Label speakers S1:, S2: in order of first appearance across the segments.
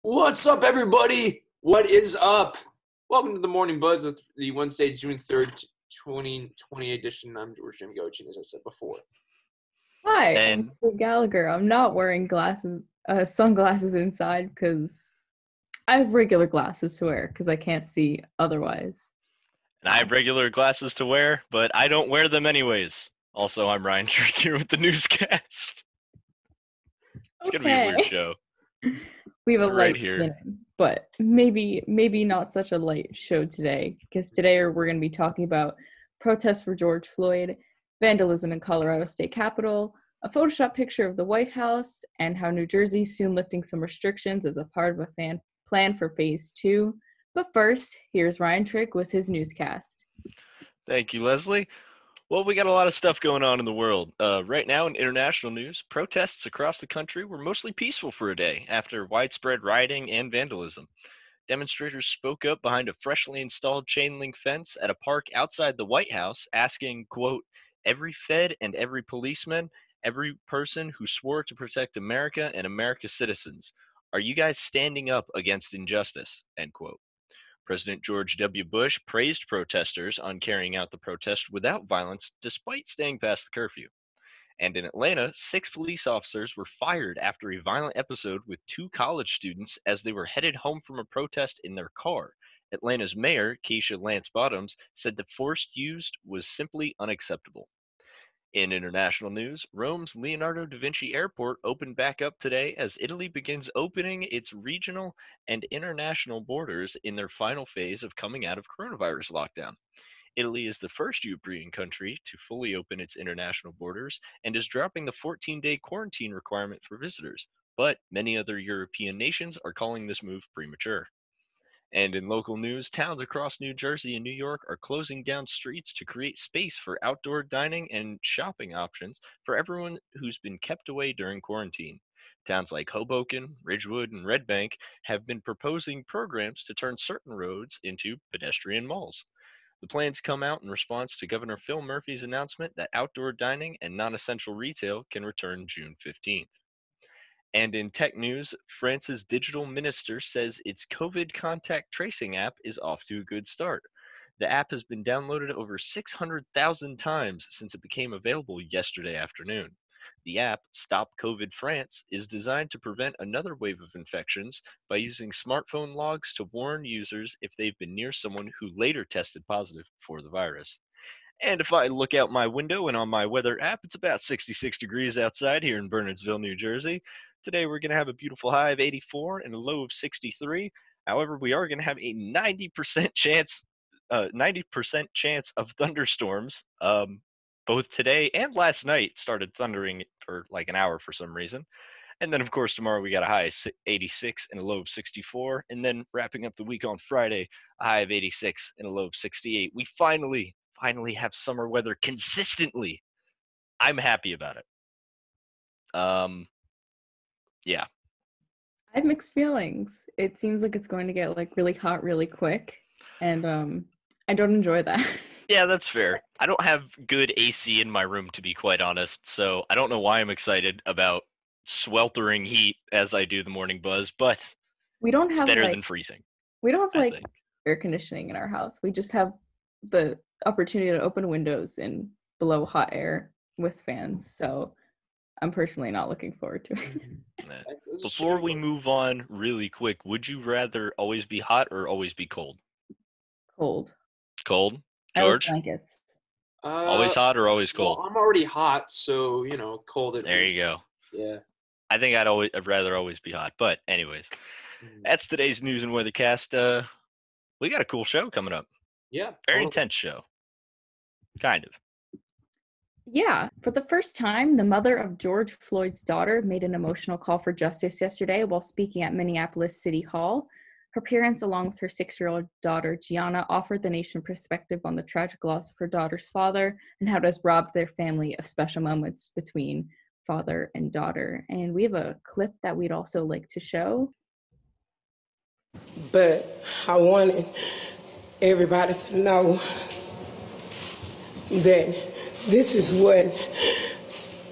S1: What's up, everybody? What is up? Welcome to the Morning Buzz with the Wednesday, June 3rd, 2020 edition. I'm George Floyd, as I said before.
S2: Hi, I'm
S3: And
S2: Gallagher. I'm not wearing sunglasses inside because I have regular glasses to wear because I can't see otherwise.
S3: I have regular glasses to wear, but I don't wear them anyways. Also, I'm Ryan Trick here with the newscast. It's gonna be a weird show.
S2: We have a
S3: Right
S2: light
S3: here.
S2: beginning, but maybe not such a light show today because today we're going to be talking about protests for George Floyd, vandalism in Colorado State Capitol, a Photoshop picture of the White House, and how New Jersey's soon lifting some restrictions as a part of a plan for Phase 2. But first, here's Ryan Trick with his newscast.
S3: Thank you, Leslie. Well, we got a lot of stuff going on in the world. Right now in international news, protests across the country were mostly peaceful for a day after widespread rioting and vandalism. Demonstrators spoke up behind a freshly installed chain link fence at a park outside the White House, asking, quote, every Fed and every policeman, every person who swore to protect America and America's citizens, are you guys standing up against injustice, end quote. President George W. Bush praised protesters on carrying out the protest without violence despite staying past the curfew. And in Atlanta, 6 police officers were fired after a violent episode with 2 college students as they were headed home from a protest in their car. Atlanta's mayor, Keisha Lance Bottoms, said the force used was simply unacceptable. In international news, Rome's Leonardo da Vinci Airport opened back up today as Italy begins opening its regional and international borders in their final phase of coming out of coronavirus lockdown. Italy is the first European country to fully open its international borders and is dropping the 14-day quarantine requirement for visitors, but many other European nations are calling this move premature. And in local news, towns across New Jersey and New York are closing down streets to create space for outdoor dining and shopping options for everyone who's been kept away during quarantine. Towns like Hoboken, Ridgewood, and Red Bank have been proposing programs to turn certain roads into pedestrian malls. The plans come out in response to Governor Phil Murphy's announcement that outdoor dining and non essential retail can return June 15th. And in tech news, France's digital minister says its COVID contact tracing app is off to a good start. The app has been downloaded over 600,000 times since it became available yesterday afternoon. The app, Stop COVID France, is designed to prevent another wave of infections by using smartphone logs to warn users if they've been near someone who later tested positive for the virus. And if I look out my window and on my weather app, it's about 66 degrees outside here in Bernardsville, New Jersey. Today we're going to have a beautiful high of 84 and a low of 63. However, we are going to have a 90% chance of thunderstorms. Both today and last night started thundering for like an hour for some reason. And then, of course, tomorrow we got a high of 86 and a low of 64. And then wrapping up the week on Friday, a high of 86 and a low of 68. We finally have summer weather consistently. I'm happy about it. Yeah.
S2: I have mixed feelings. It seems like it's going to get like really hot really quick, and I don't enjoy that.
S3: Yeah, that's fair. I don't have good AC in my room, to be quite honest, so I don't know why I'm excited about sweltering heat as I do the morning buzz, but
S2: We don't
S3: it's
S2: have
S3: better
S2: like
S3: than freezing,
S2: we don't have
S3: I
S2: like
S3: think.
S2: air conditioning in our house. We just have the opportunity to open windows and blow hot air with fans. So I'm personally not looking forward to it.
S3: Nah.
S1: That's a
S3: Before
S1: shame.
S3: we move on really quick, would you rather always be hot or always be cold?
S2: Cold.
S3: Cold?
S2: I like
S3: George?
S2: blankets.
S3: Always hot or always cold?
S1: Well, I'm already hot, so, cold at
S3: There
S1: least.
S3: you go.
S1: Yeah.
S3: I think I'd rather always be hot. But anyways, that's today's news and weathercast. We got a cool show coming up.
S1: Yeah.
S3: Very
S1: Totally.
S3: intense show. Kind of.
S2: Yeah, for the first time, the mother of George Floyd's daughter made an emotional call for justice yesterday while speaking at Minneapolis City Hall. Her parents, along with her 6-year-old daughter, Gianna, offered the nation perspective on the tragic loss of her daughter's father and how it has robbed their family of special moments between father and daughter. And we have a clip that we'd also like to show.
S4: But I wanted everybody to know that this is what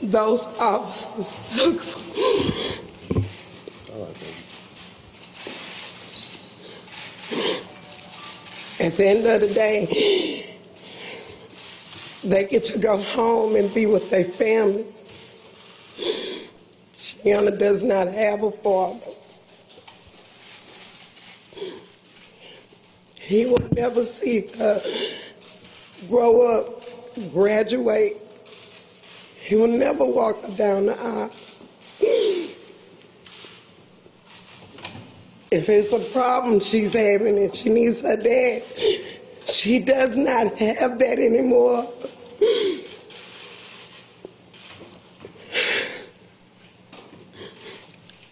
S4: those officers took. At the end of the day, they get to go home and be with their families. Gianna does not have a father. He will never see her grow up, graduate. He will never walk her down the aisle. If it's a problem she's having and she needs her dad, she does not have that anymore.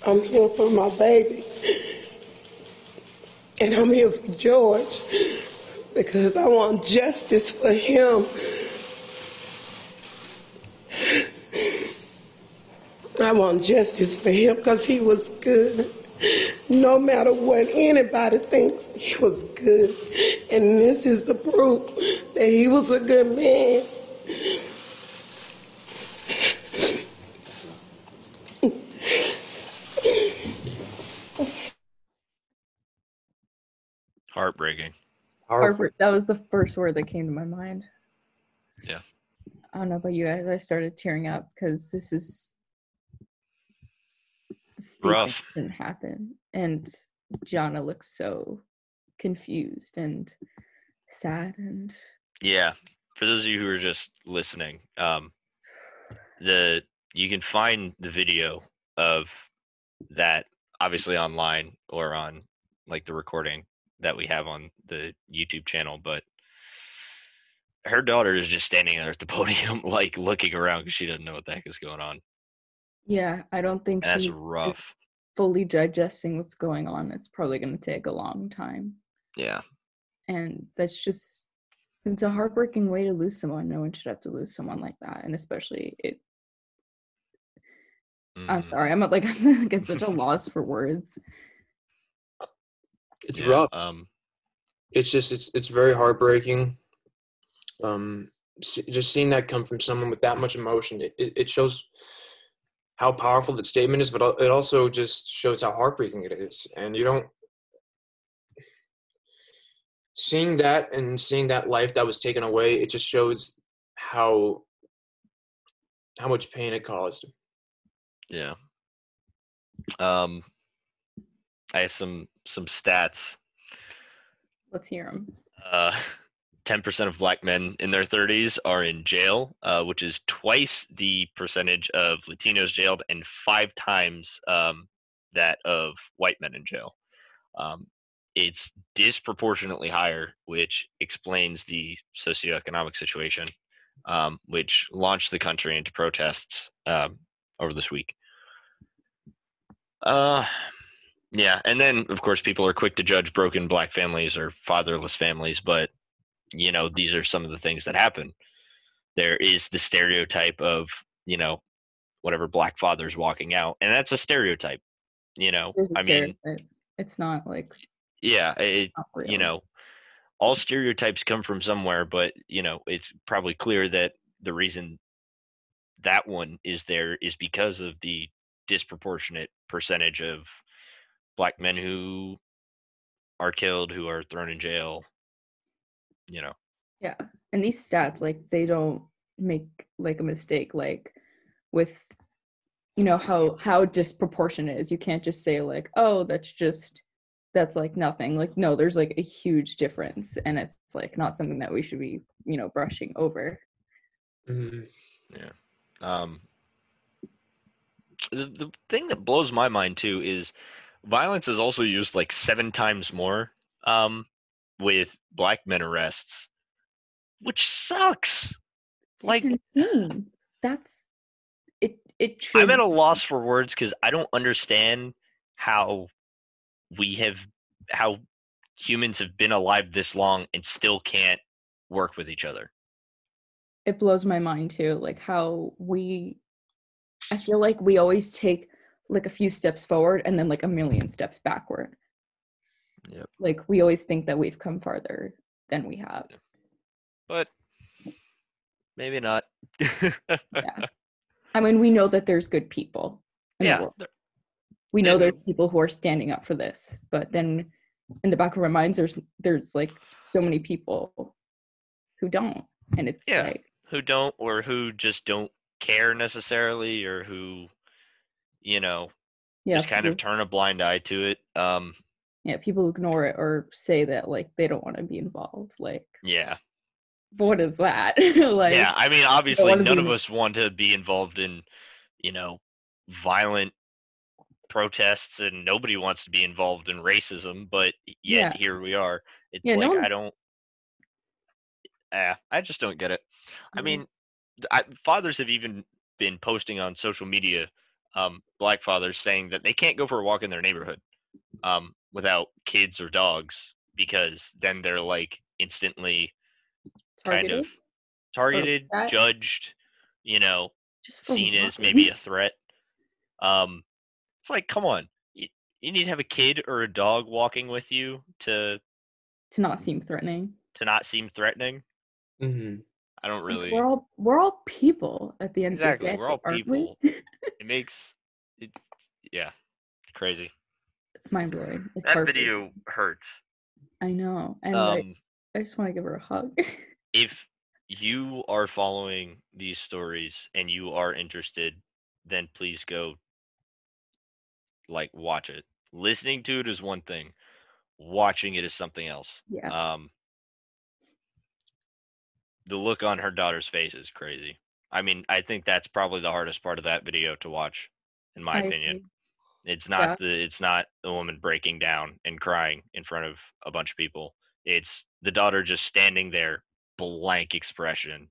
S4: I'm here for my baby. And I'm here for George because I want justice for him. I want justice for him because he was good. No matter what anybody thinks, he was good. And this is the proof that he was a good man.
S3: Heartbreaking.
S1: Powerful.
S2: That was the first word that came to my mind.
S3: Yeah.
S2: I don't know about you guys. I started tearing up because these
S3: Rough.
S2: things didn't happen. And Gianna looks so confused and sad and
S3: Yeah. For those of you who are just listening, you can find the video of that obviously online or on like the recording that we have on the YouTube channel, but her daughter is just standing there at the podium like looking around because she doesn't know what the heck is going on.
S2: yeah, I don't think
S3: And that's
S2: she's
S3: rough.
S2: fully digesting what's going on. It's probably going to take a long time.
S3: Yeah.
S2: And it's a heartbreaking way to lose someone. No one should have to lose someone like that. And especially I'm sorry, I'm like at such a loss for words.
S1: It's rough. It's very heartbreaking. Just seeing that come from someone with that much emotion, it shows how powerful that statement is, but it also just shows how heartbreaking it is. And seeing that and seeing that life that was taken away, it just shows how much pain it caused.
S3: Yeah. I have some stats.
S2: Let's hear them.
S3: 10% of black men in their 30s are in jail, which is twice the percentage of Latinos jailed and 5 times that of white men in jail. It's disproportionately higher, which explains the socioeconomic situation, which launched the country into protests over this week. Yeah, and then of course people are quick to judge broken black families or fatherless families, but these are some of the things that happen. There is the stereotype of whatever black father's walking out, and that's a stereotype.
S2: It's a stereotype. It's not like
S3: yeah,
S2: not
S3: all stereotypes come from somewhere, but it's probably clear that the reason that one is there is because of the disproportionate percentage of black men who are killed, who are thrown in jail.
S2: Yeah, and these stats, like, they don't make like a mistake, like with how disproportionate it is. You can't just say like, oh, that's like nothing. Like, no, there's like a huge difference, and it's like not something that we should be brushing over.
S1: Mm-hmm.
S3: Yeah. The thing that blows my mind too is violence is also used like 7 times more with black men arrests, which sucks. Like,
S2: it's insane. That's it. It should.
S3: I'm at a loss for words because I don't understand how humans have been alive this long and still can't work with each other.
S2: It blows my mind too, like how I feel like we always take like a few steps forward and then like a million steps backward.
S3: Yep.
S2: Like we always think that we've come farther than we have.
S3: But maybe not.
S2: Yeah. I mean, we know that there's good people in the world. We know there's people who are standing up for this, but then in the back of our minds, there's like so many people who don't, and it's
S3: Yeah.
S2: like,
S3: Who don't, or who just don't care necessarily, or who, you know,
S2: yeah,
S3: just kind of
S2: people,
S3: turn a blind eye to it.
S2: people ignore it or say that like they don't want to be involved. Like,
S3: Yeah.
S2: what is that? Like,
S3: Yeah, I mean,
S2: you don't
S3: obviously,
S2: want to
S3: none
S2: be.
S3: of us want to be involved in, violent protests, and nobody wants to be involved in racism, but yet
S2: Yeah,
S3: here we are. It's
S2: yeah, no
S3: like,
S2: one.
S3: I just don't get it. I
S2: Yeah.
S3: mean, fathers have even been posting on social media, black fathers saying that they can't go for a walk in their neighborhood without kids or dogs, because then they're like instantly kind
S2: Targeted
S3: of
S2: or
S3: targeted,
S2: that
S3: judged, you know,
S2: just for
S3: seen as maybe
S2: walking
S3: a threat. Um, it's like, come on, you need to have a kid or a dog walking with you
S2: to not seem threatening.
S3: to not seem threatening.
S1: Mm-hmm.
S3: I don't
S2: Like,
S3: really
S2: we're all people at the end of the
S3: exactly.
S2: day,
S3: We're all
S2: aren't we?
S3: people. It makes it, yeah, crazy.
S2: It's mind blowing. It's
S3: That
S2: heartbreaking.
S3: video hurts.
S2: I know, and
S3: Um,
S2: I just want to give her a hug.
S3: if you are following these stories and you are interested, then please go watch it. Listening to it is one thing. Watching it is something else.
S2: Yeah,
S3: The look on her daughter's face is crazy. I mean, I think that's probably the hardest part of that video to watch, in my
S2: I
S3: opinion.
S2: agree.
S3: It's
S2: Yeah,
S3: not the woman breaking down and crying in front of a bunch of people. It's the daughter just standing there, blank expression,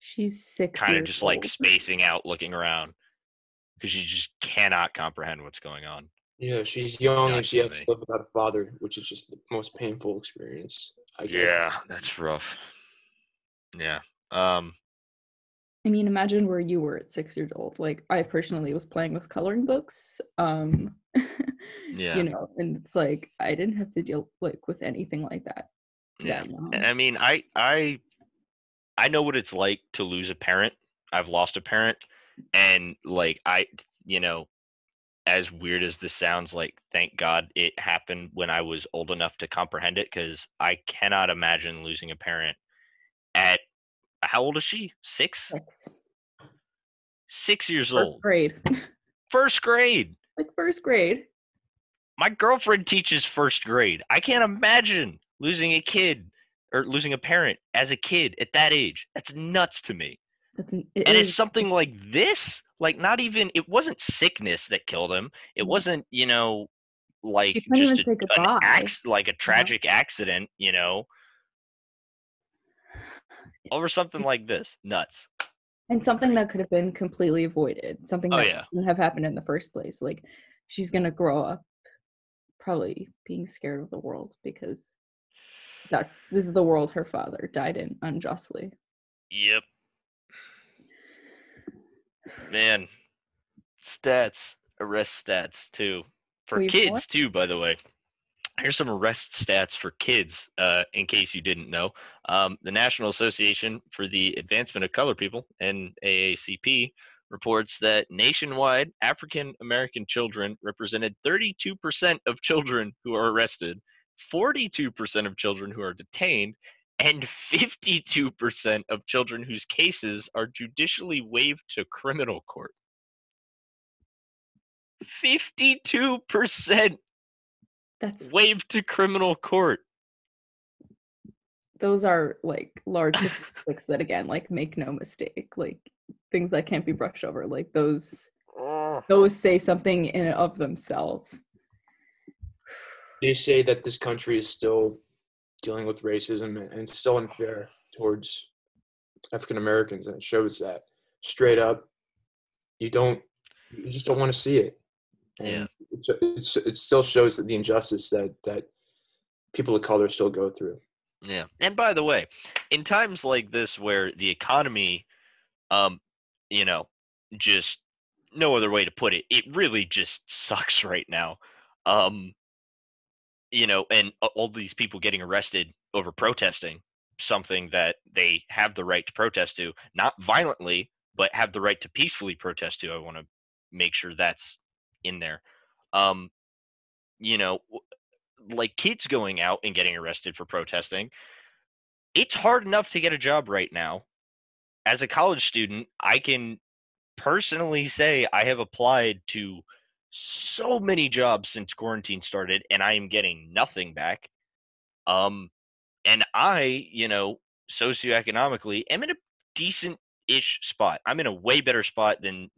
S2: she's six
S3: kind of
S2: years
S3: just like
S2: old.
S3: spacing out, looking around, because she just cannot comprehend what's going on.
S1: Yeah, she's young and
S3: Nuts
S1: she
S3: to
S1: has to
S3: me.
S1: live without a father, which is just the most painful experience. I get.
S3: Yeah, that's rough. Yeah. Um,
S2: I mean, imagine where you were at 6 years old. Like, I personally was playing with coloring books.
S3: yeah.
S2: And it's like I didn't have to deal like with anything like that
S3: Yeah.
S2: young.
S3: I mean, I know what it's like to lose a parent. I've lost a parent, and like you know, as weird as this sounds, like thank God it happened when I was old enough to comprehend it, because I cannot imagine losing a parent at how old is she? 6?
S2: Six.
S3: 6 years
S2: First
S3: old.
S2: grade.
S3: First grade.
S2: Like first grade.
S3: My girlfriend teaches first grade. I can't imagine losing a kid or losing a parent as a kid at that age. That's nuts to me.
S2: It
S3: And it's
S2: is.
S3: something like this, like not even, it wasn't sickness that killed him. It
S2: No.
S3: wasn't, like
S2: She couldn't
S3: just
S2: even say
S3: an
S2: goodbye.
S3: like a tragic accident, over
S2: It's
S3: something like this. Nuts.
S2: and something
S3: Crazy.
S2: that could have been completely avoided. Something
S3: Oh
S2: that
S3: yeah.
S2: shouldn't have happened in the first place. Like she's gonna grow up probably being scared of the world because this is the world her father died in unjustly.
S3: Yep. Man, stats, arrest stats too. For
S2: Oh, you have more?
S3: kids too, by the way. Here's some arrest stats for kids, in case you didn't know. The National Association for the Advancement of Color People, NAACP, reports that nationwide African American children represented 32% of children who are arrested, 42% of children who are detained, and 52% of children whose cases are judicially waived to criminal court. 52%
S2: That's
S3: waived to criminal court.
S2: those are like large statistics that again, like make no mistake, like things that can't be brushed over. Like those say something in and of themselves.
S1: They say that this country is still dealing with racism and it's still unfair towards African Americans, and it shows that straight up. You just don't want to see it,
S3: Yeah.
S1: and it still shows that the injustice that people of color still go through.
S3: Yeah. And by the way, in times like this where the economy, um, you know, just no other way to put it, it really just sucks right now. Um, and all these people getting arrested over protesting something that they have the right to protest to, not violently, but have the right to peacefully protest to. I want to make sure that's in there. Um, you know, like kids going out and getting arrested for protesting. It's hard enough to get a job right now. As a college student, I can personally say I have applied to so many jobs since quarantine started, and I am getting nothing back. And I, socioeconomically am in a decent-ish spot. I'm in a way better spot than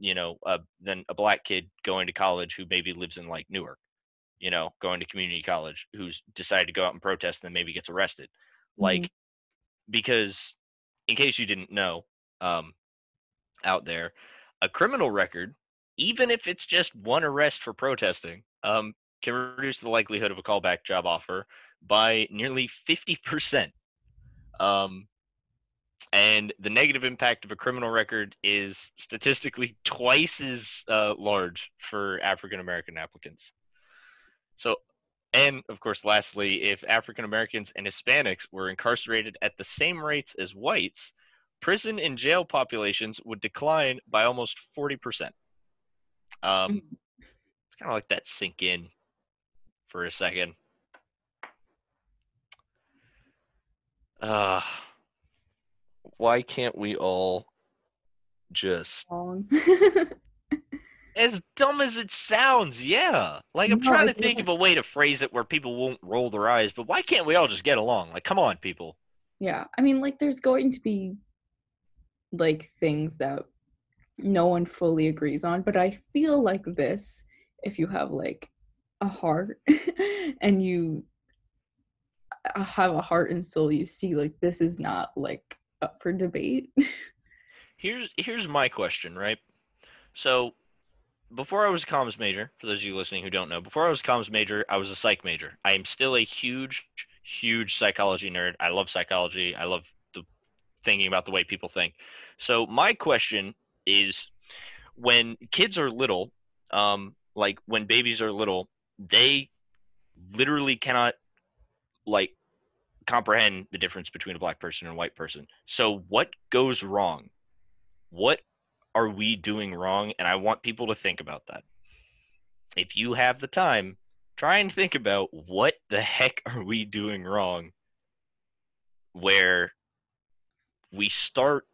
S3: a black kid going to college who maybe lives in like Newark, going to community college, who's decided to go out and protest and maybe gets arrested. Like, because in case you didn't know, out there, a criminal record, even if it's just one arrest for protesting, can reduce the likelihood of a callback job offer by nearly 50%. And the negative impact of a criminal record is statistically twice as large for African American applicants. So, and of course, lastly, if African Americans and Hispanics were incarcerated at the same rates as whites, prison and jail populations would decline by almost 40%. It's kind of like that sink in for a second. Why can't we all just as dumb as it sounds, yeah. Like I'm trying to think of a way to phrase it where people won't roll their eyes, but why can't we all just get along? Like, come on, people.
S2: Yeah, I mean, like, there's going to be like things that no one fully agrees on, but I feel like this, if you have like a heart and you have a heart and soul, you see like this is not like up for debate.
S3: Here's my question, right? So before I was a comms major, for those of you listening who don't know, before I was a comms major, I was a psych major. I am still a huge psychology nerd. I love psychology. I love thinking about the way people think. So my question is, when kids are little, like when babies are little, they literally cannot like comprehend the difference between a black person and a white person. So what goes wrong? What are we doing wrong? And I want people to think about that. If you have the time, try and think about what the heck are we doing wrong where we start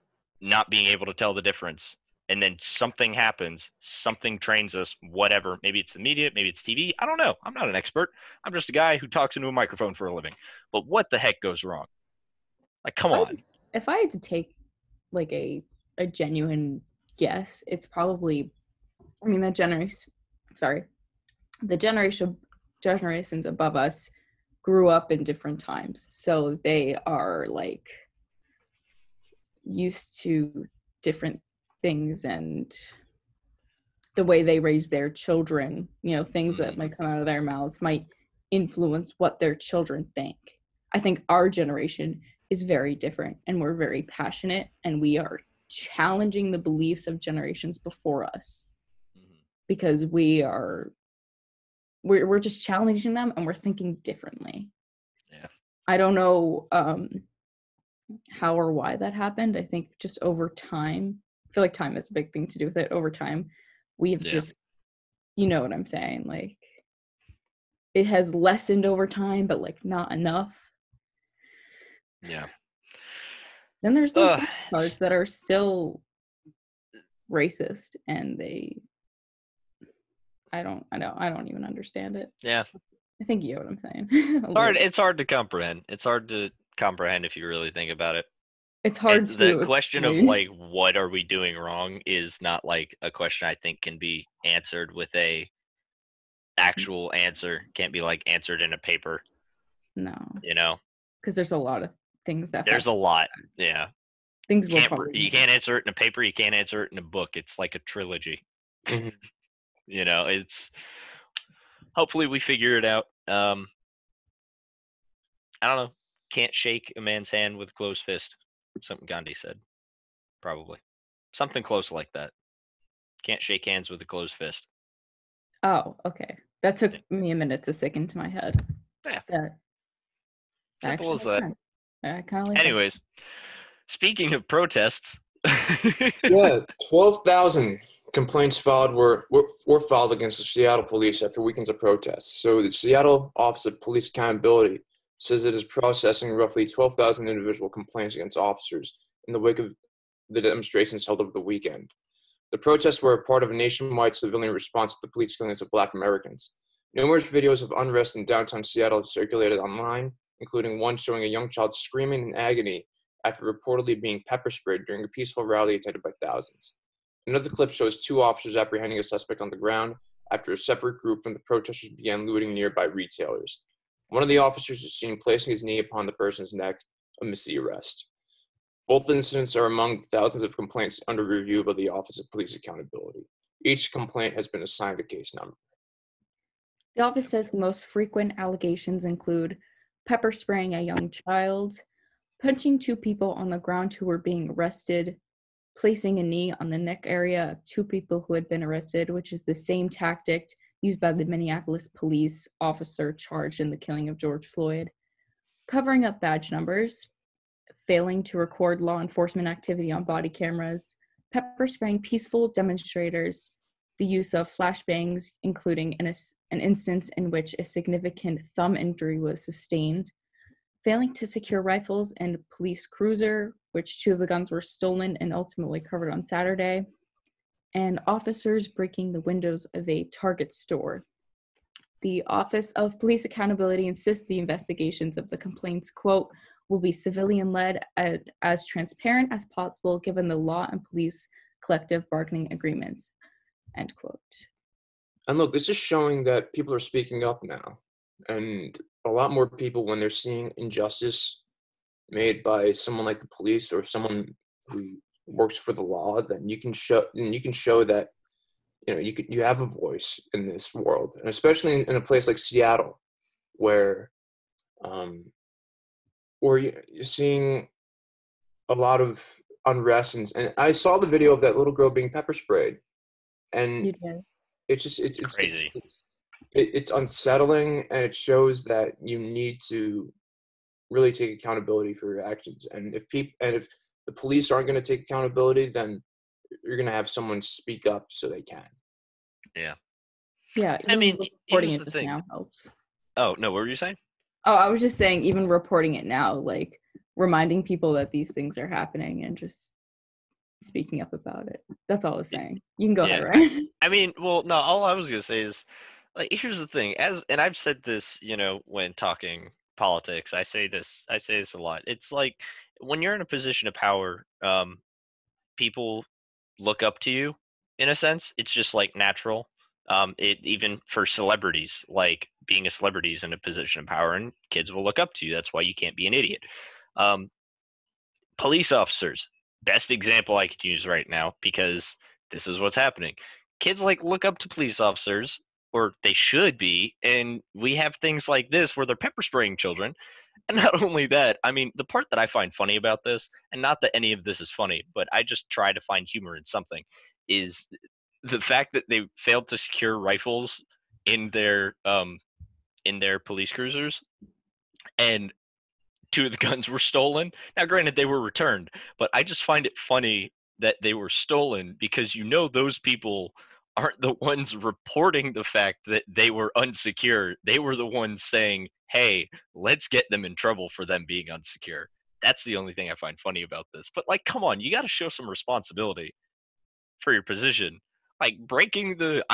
S3: not being able to tell the difference, and then something happens, something trains us, whatever. Maybe it's the media, maybe it's TV. I don't know. I'm not an expert. I'm just a guy who talks into a microphone for a living. But what the heck goes wrong? Like, come on.
S2: If I had to take like a genuine guess, it's probably, I mean, the generations above us grew up in different times, so they are like used to different things, and the way they raise their children, things that might come out of their mouths might influence what their children think. I think our generation is very different, and we're very passionate, and we are challenging the beliefs of generations before us, because we're just challenging them, and we're thinking differently.
S3: Yeah.
S2: I don't know how or why that happened. I think just over time, I feel like time is a big thing to do with it. Over time, we've just, you know what I'm saying? Like, it has lessened over time, but like not enough.
S3: Yeah.
S2: Then there's those cards that are still racist, and I don't even understand it.
S3: Yeah.
S2: I think you know what I'm saying.
S3: It's hard to comprehend. It's hard to comprehend if you really think about it.
S2: It's hard to.
S3: The question of like, what are we doing wrong is not like a question I think can be answered with a actual answer. Can't be like answered in a paper.
S2: No.
S3: Because
S2: there's a lot of things that.
S3: There's a lot. Yeah.
S2: Things
S3: you can't answer it in a paper. You can't answer it in a book. It's like a trilogy. It's hopefully we figure it out. I don't know. Can't shake a man's hand with a closed fist. Something Gandhi said. Probably. Something close like that. Can't shake hands with a closed fist.
S2: Oh, okay. That took me a minute to sink into my head.
S3: Yeah.
S2: Simple
S3: as that.
S2: I kind of like
S3: Anyways, speaking of protests.
S1: Yeah, 12,000 complaints filed were filed against the Seattle police after weekends of protests. So the Seattle Office of Police Accountability says it is processing roughly 12,000 individual complaints against officers in the wake of the demonstrations held over the weekend. The protests were a part of a nationwide civilian response to the police killings of Black Americans. Numerous videos of unrest in downtown Seattle have circulated online, including one showing a young child screaming in agony after reportedly being pepper sprayed during a peaceful rally attended by thousands. Another clip shows two officers apprehending a suspect on the ground after a separate group from the protesters began looting nearby retailers. One of the officers is seen placing his knee upon the person's neck amidst the arrest. Both incidents are among thousands of complaints under review by the Office of Police Accountability. Each complaint has been assigned a case number.
S2: The office says the most frequent allegations include pepper spraying a young child, punching two people on the ground who were being arrested, placing a knee on the neck area of two people who had been arrested, which is the same tactic used by the Minneapolis police officer charged in the killing of George Floyd, covering up badge numbers, failing to record law enforcement activity on body cameras, pepper spraying peaceful demonstrators, the use of flashbangs, including an instance in which a significant thumb injury was sustained, failing to secure rifles and police cruiser, which two of the guns were stolen and ultimately recovered on Saturday, and officers breaking the windows of a Target store. The Office of Police Accountability insists the investigations of the complaints, quote, will be civilian-led and as transparent as possible given the law and police collective bargaining agreements, end quote.
S1: And look, this is showing that people are speaking up now. And a lot more people, when they're seeing injustice made by someone like the police or someone who works for the law, then you can show that you have a voice in this world, and especially in a place like Seattle, where you're seeing a lot of unrest. And I saw the video of that little girl being pepper sprayed, and it's just it's
S3: crazy.
S1: It's unsettling, and it shows that you need to really take accountability for your actions. And if the police aren't going to take accountability, then you're going to have someone speak up so they can.
S3: Yeah.
S2: Yeah.
S3: I mean,
S2: reporting
S3: here's
S2: it
S3: the thing.
S2: now helps.
S3: Oh, no, what were you saying?
S2: Oh, I was just saying, even reporting it now, like reminding people that these things are happening and just speaking up about it. That's all I was saying. You can go ahead, right?
S3: I mean, well, no, all I was going to say is, like, here's the thing. And I've said this, when talking politics, I say this a lot. It's like when you're in a position of power, people look up to you in a sense. It's just like natural. It even for celebrities, like being a celebrity is in a position of power, and kids will look up to you. That's why you can't be an idiot. Police officers, best example I could use right now, because this is what's happening. Kids look up to police officers, or they should be, and we have things like this where they're pepper spraying children. And not only that, I mean, the part that I find funny about this, and not that any of this is funny, but I just try to find humor in something, is the fact that they failed to secure rifles in their police cruisers, and two of the guns were stolen. Now, granted, they were returned, but I just find it funny that they were stolen because those people aren't the ones reporting the fact that they were unsecure. They were the ones saying, hey, let's get them in trouble for them being unsecure. That's the only thing I find funny about this. But, come on, you got to show some responsibility for your position. I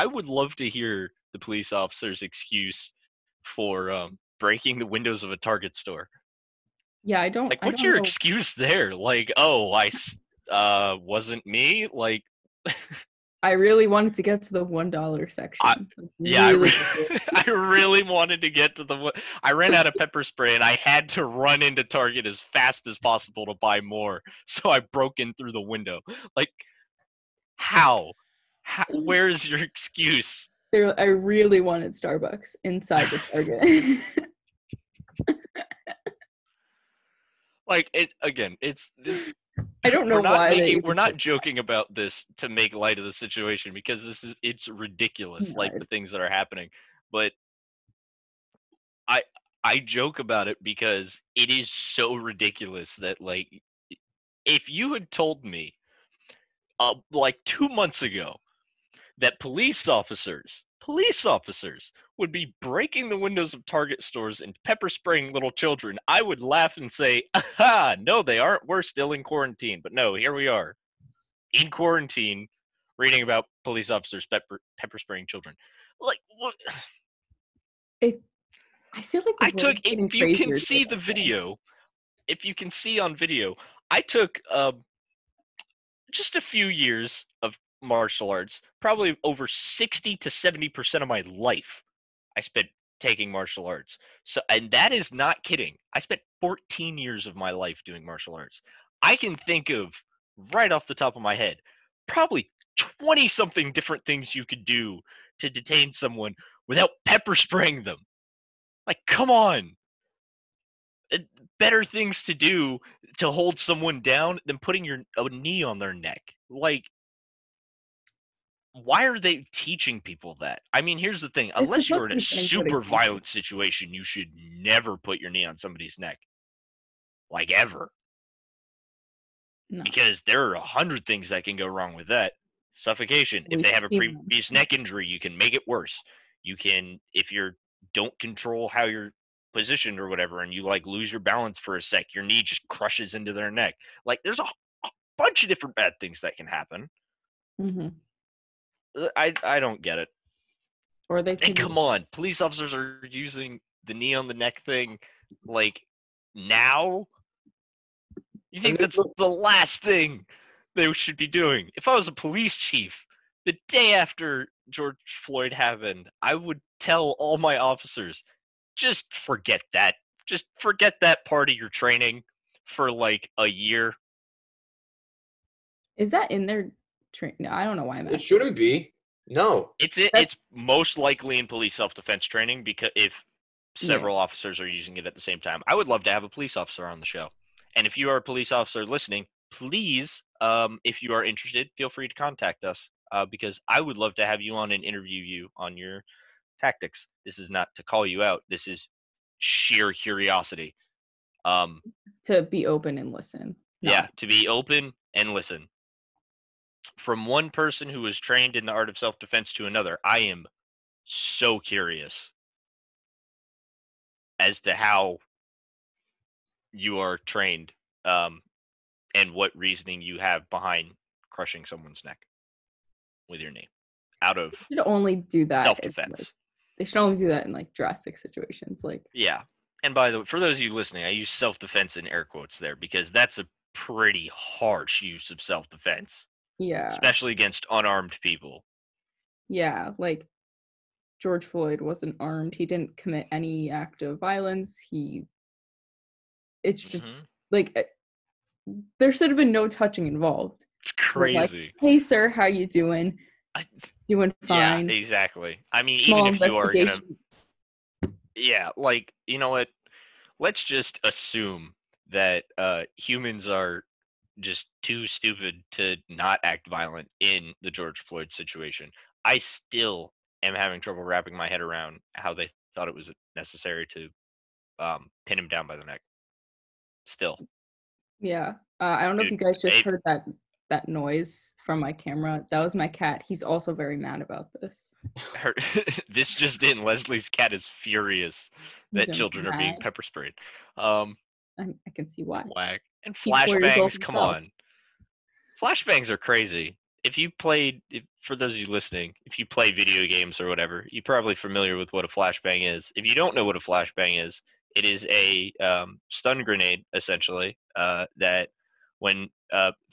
S3: would love to hear the police officer's excuse for breaking the windows of a Target store.
S2: Yeah, I don't.
S3: What's your excuse there? I wasn't me.
S2: I really wanted to get to the $1 section.
S3: I really wanted to get to I ran out of pepper spray, and I had to run into Target as fast as possible to buy more. So I broke in through the window. How? Where's your excuse?
S2: I really wanted Starbucks inside the Target.
S3: It's this.
S2: I don't know why
S3: we're not joking about this to make light of the situation, because it's ridiculous, the things that are happening. But I joke about it because it is so ridiculous that if you had told me 2 months ago that police officers would be breaking the windows of Target stores and pepper spraying little children, I would laugh and say, aha, no, they aren't. We're still in quarantine. But no, here we are in quarantine reading about police officers pepper spraying children. Like, what?
S2: I feel like the
S3: I took,
S2: world's getting
S3: if you can
S2: crazier day
S3: see
S2: by
S3: the
S2: day.
S3: video, if you can see on video, I took just a few years of martial arts, probably over 60 to 70% of my life I spent taking martial arts. So, and that is not kidding. I spent 14 years of my life doing martial arts. I can think of, right off the top of my head, probably 20 something different things you could do to detain someone without pepper spraying them. Like, come on. Better things to do to hold someone down than putting a knee on their neck. Like, why are they teaching people that? I mean, here's the thing.
S2: They're
S3: Unless you're
S2: supposed
S3: in
S2: to
S3: a
S2: be setting good
S3: super
S2: examples.
S3: violent situation, you should never put your knee on somebody's neck. Like, ever.
S2: No.
S3: Because there are 100 things that can go wrong with that. Suffocation. If
S2: We've
S3: they have a
S2: seen them.
S3: previous neck injury, you can make it worse. You can, if you don't control how you're positioned or whatever, and you like lose your balance for a sec, your knee just crushes into their neck. Like, there's a bunch of different bad things that can happen.
S2: Mm-hmm.
S3: I don't get it.
S2: Or they
S3: And
S2: could.
S3: come on, police officers are using the knee on the neck thing, like, now? You think that's the last thing they should be doing? If I was a police chief, the day after George Floyd happened, I would tell all my officers, just forget that. Just forget that part of your training for like a year.
S2: Is that in their training? I don't know why I'm
S1: It
S2: asking.
S1: shouldn't be. No.
S3: It's most likely in police self-defense training, because if several officers are using it at the same time. I would love to have a police officer on the show. And if you are a police officer listening, please, if you are interested, feel free to contact us, because I would love to have you on and interview you on your tactics. This is not to call you out. This is sheer curiosity.
S2: To be open and listen. No.
S3: Yeah, to be open and listen. From one person who was trained in the art of self-defense to another, I am so curious as to how you are trained, and what reasoning you have behind crushing someone's neck with your knee out of
S2: They should only do that.
S3: self-defense.
S2: They should only do that in like drastic situations. Like,
S3: Yeah. And by the way, for those of you listening, I use self-defense in air quotes there because that's a pretty harsh use of self-defense,
S2: yeah.
S3: especially against unarmed people.
S2: Yeah, like George Floyd wasn't armed. He didn't commit any act of violence. It's just like there should have been no touching involved.
S3: It's crazy.
S2: Like, hey, sir, how you doing? Doing fine.
S3: Yeah, exactly. I mean,
S2: Small
S3: even if you are gonna,
S2: investigation.
S3: like, you know what? Let's just assume that humans are just too stupid to not act violent in the George Floyd situation. I still am having trouble wrapping my head around how they thought it was necessary to pin him down by the neck. Still.
S2: Yeah. I don't know if you guys just heard that noise from my camera. That was my cat. He's also very mad about this.
S3: This just in, Leslie's cat is furious that children are being pepper sprayed.
S2: I can see why.
S3: Whack. And flashbangs, come on. Flashbangs are crazy. For those of you listening, if you play video games or whatever, you're probably familiar with what a flashbang is. If you don't know what a flashbang is, it is a stun grenade, essentially, that when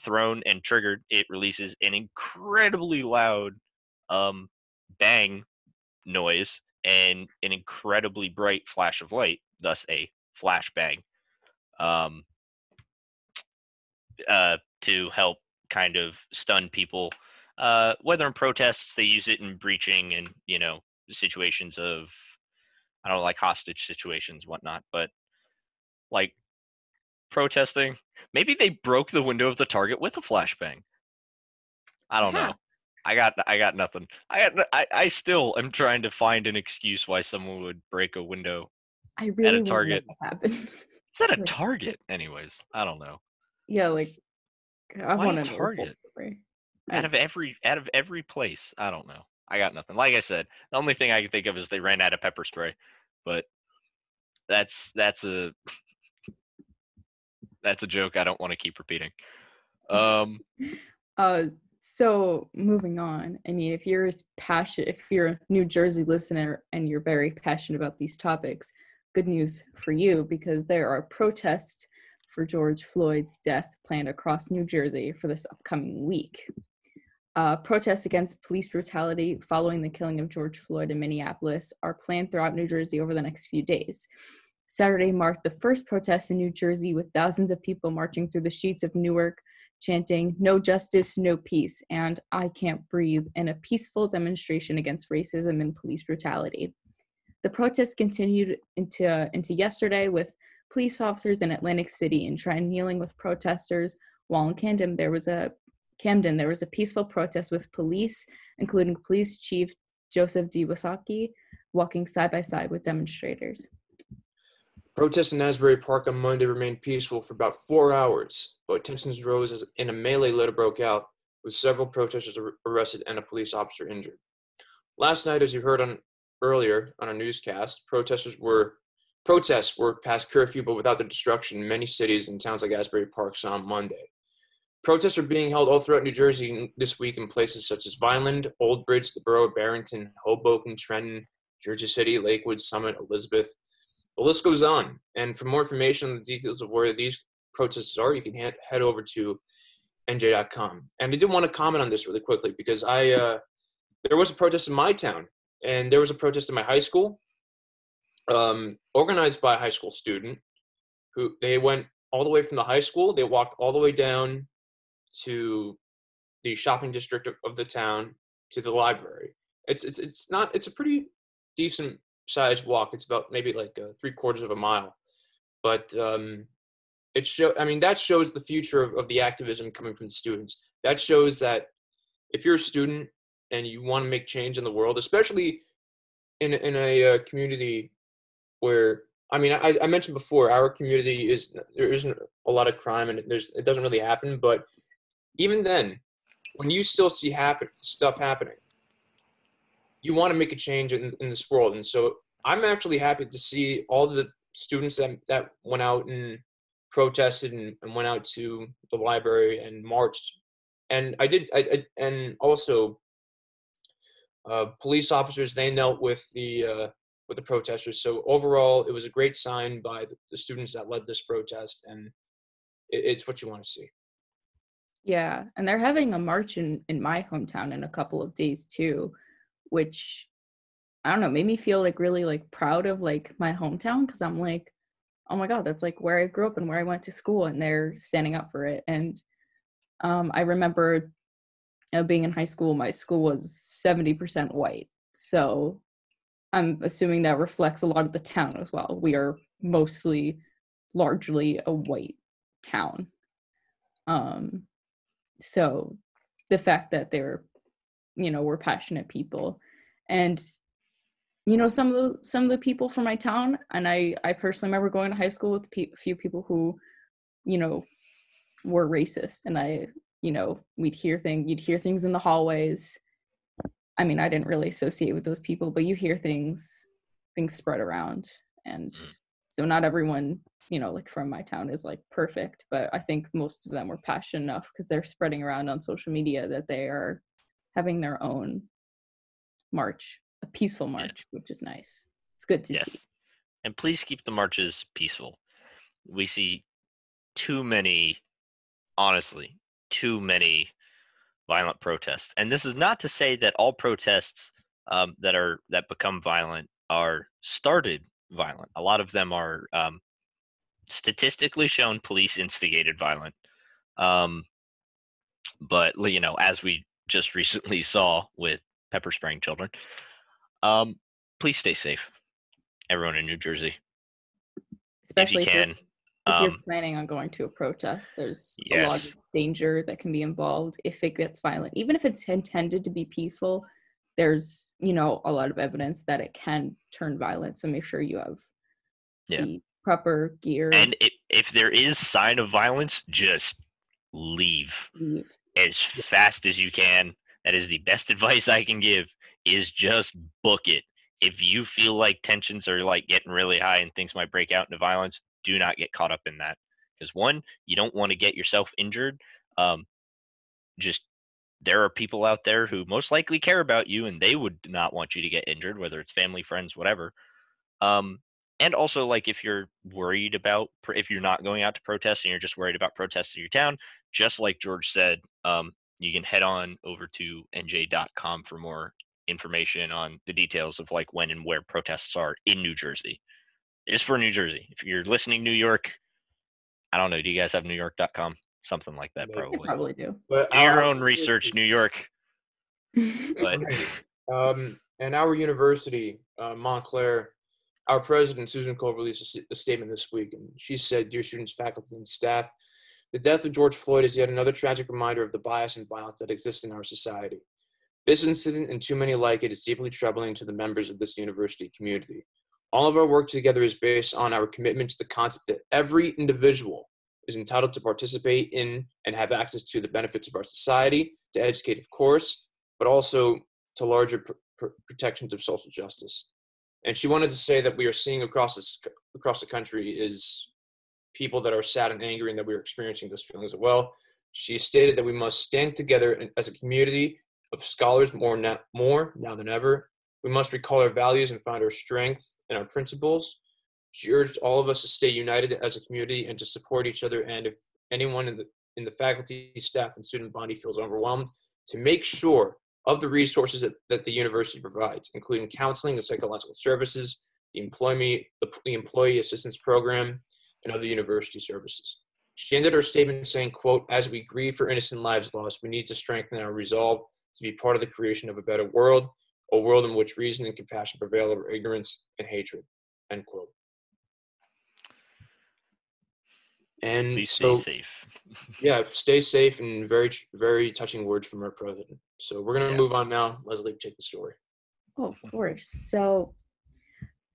S3: thrown and triggered, it releases an incredibly loud bang noise and an incredibly bright flash of light, thus a flashbang, to help kind of stun people. Whether in protests, they use it in breaching and, situations of, I don't know, like hostage situations, whatnot. But like protesting, maybe they broke the window of the Target with a flashbang. I don't know. I got nothing. I still am trying to find an excuse why someone would break a window
S2: I really
S3: at a Target.
S2: It's
S3: at a Target, anyways. I don't know.
S2: Yeah, like I
S3: why
S2: want
S3: a
S2: to know
S3: Target?
S2: story.
S3: Out of every place, I don't know. I got nothing. Like I said, the only thing I can think of is they ran out of pepper spray, but that's a joke I don't want to keep repeating.
S2: So moving on, I mean, if you're a New Jersey listener and you're very passionate about these topics, good news for you, because there are protests for George Floyd's death planned across New Jersey for this upcoming week. Protests against police brutality following the killing of George Floyd in Minneapolis are planned throughout New Jersey over the next few days. Saturday marked the first protest in New Jersey, with thousands of people marching through the streets of Newark, chanting "No justice, no peace," and "I can't breathe," in a peaceful demonstration against racism and police brutality. The protests continued into yesterday, with police officers in Atlantic City and Trenton kneeling with protesters, while in Camden there was a peaceful protest with police, including Police Chief Joseph D. Wasaki, walking side by side with demonstrators.
S1: Protests in Asbury Park on Monday remained peaceful for about 4 hours, but tensions rose as a melee later broke out, with several protesters arrested and a police officer injured. Last night, as you heard earlier on our newscast, protests were past curfew, but without the destruction many cities and towns like Asbury Park saw on Monday. Protests are being held all throughout New Jersey this week in places such as Vineland, Old Bridge, the borough of Barrington, Hoboken, Trenton, Jersey City, Lakewood, Summit, Elizabeth. The list goes on. And for more information on the details of where these protests are, you can head over to nj.com. And I did want to comment on this really quickly, because there was a protest in my town, and there was a protest in my high school, organized by a high school student who they went all the way from the high school. They walked all the way down to the shopping district of the town to the library. It's a pretty decent sized walk. It's about maybe like 3/4 of a mile, but that shows the future of the activism coming from the students. That shows that if you're a student and you want to make change in the world, especially in a community where, I mentioned before, our community there isn't a lot of crime, and it doesn't really happen. But even then, when you still see stuff happening, you want to make a change in this world. And so I'm actually happy to see all the students that went out and protested and went out to the library and marched. And and also police officers, they knelt with the protesters. So overall, it was a great sign by the students that led this protest, and it's what you want to see.
S2: Yeah, and they're having a march in my hometown in a couple of days too, which, I don't know, made me feel like really like proud of like my hometown, because I'm like, oh my God, that's like where I grew up and where I went to school, and they're standing up for it. And I remember being in high school, my school was 70% white. So I'm assuming that reflects a lot of the town as well. We are largely a white town. So the fact that they're, were passionate people, and some of the people from my town, and I personally remember going to high school with a few people who, were racist, and you'd hear things in the hallways. I mean, I didn't really associate with those people, but you hear things spread around, and so not everyone, like from my town is like perfect, but I think most of them were passionate enough, because they're spreading around on social media, that they are having their own march, a peaceful march, which is nice. It's good to see.
S3: And please keep the marches peaceful. We see too many violent protests. And this is not to say that all protests that become violent are started violent. A lot of them are statistically shown police instigated violent. But as we just recently saw with pepper spraying children, please stay safe, everyone in New Jersey.
S2: Especially
S3: if you can.
S2: If you're planning on going to a protest, there's a lot of danger that can be involved if it gets violent. Even if it's intended to be peaceful, there's, a lot of evidence that it can turn violent. So make sure you have the proper gear.
S3: And if there is sign of violence, just leave. as fast as you can. That is the best advice I can give, is just book it. If you feel like tensions are like getting really high and things might break out into violence, do not get caught up in that. Because one, you don't want to get yourself injured. Just there are people out there who most likely care about you and they would not want you to get injured, whether it's family, friends, whatever. And also, like, if you're worried about, if you're not going out to protest and you're just worried about protests in your town, just like George said, you can head on over to nj.com for more information on the details of like when and where protests are in New Jersey. Just for New Jersey. If you're listening New York, I don't know, do you guys have newyork.com? Something like that,
S1: Maybe.
S2: I
S3: probably.
S2: probably do.
S1: But
S3: Do your own research, New York. But
S1: and our university, Montclair, our president, Susan Cole, released a statement this week, and she said, "Dear students, faculty, and staff, the death of George Floyd is yet another tragic reminder of the bias and violence that exists in our society. This incident, and too many like it, is deeply troubling to the members of this university community. All of our work together is based on our commitment to the concept that every individual is entitled to participate in and have access to the benefits of our society, to educate, of course, but also to larger protections of social justice." And she wanted to say that we are seeing across the country is people that are sad and angry, and that we are experiencing those feelings as well. She stated that we must stand together as a community of scholars more now than ever. We must recall our values and find our strength in our principles. She urged all of us to stay united as a community and to support each other. And if anyone in the faculty, staff, and student body feels overwhelmed, to make sure of the resources that the university provides, including counseling and psychological services, the employee assistance program, and other university services. She ended her statement saying, quote, "As we grieve for innocent lives lost, we need to strengthen our resolve to be part of the creation of a better world, a world in which reason and compassion prevail over ignorance and hatred," end quote. And
S3: please
S1: so,
S3: stay safe.
S1: yeah, stay safe, and very, very touching words from our president. So we're going to move on now. Leslie, take the story.
S2: Oh, of course. So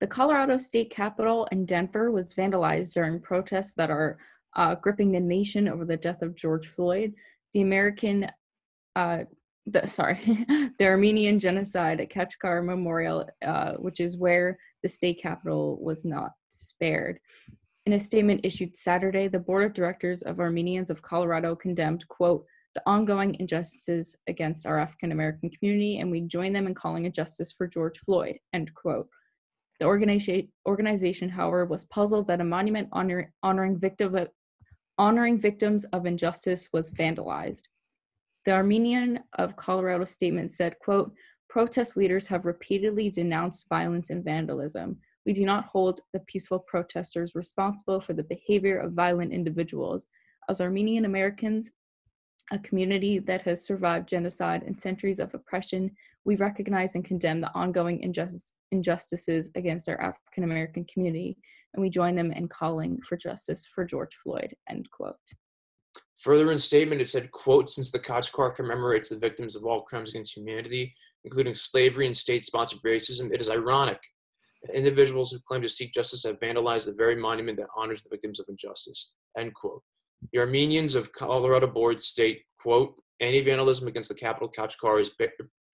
S2: the Colorado State Capitol in Denver was vandalized during protests that are gripping the nation over the death of George Floyd. The Armenian genocide at Kachkar Memorial, which is where the state capitol was not spared. In a statement issued Saturday, the Board of Directors of Armenians of Colorado condemned, quote, "the ongoing injustices against our African American community, and we join them in calling a justice for George Floyd," end quote. The organization, however, was puzzled that a monument honoring victims of injustice was vandalized. The Armenian of Colorado statement said, quote, "protest leaders have repeatedly denounced violence and vandalism. We do not hold the peaceful protesters responsible for the behavior of violent individuals. As Armenian Americans, a community that has survived genocide and centuries of oppression, we recognize and condemn the ongoing injustices against our African American community, and we join them in calling for justice for George Floyd," end quote.
S1: Further in statement, it said, quote, "Since the Kachkar commemorates the victims of all crimes against humanity, including slavery and state-sponsored racism, it is ironic that individuals who claim to seek justice have vandalized the very monument that honors the victims of injustice," end quote. The Armenians of Colorado board state, quote, "any vandalism against the Capitol Kachkar is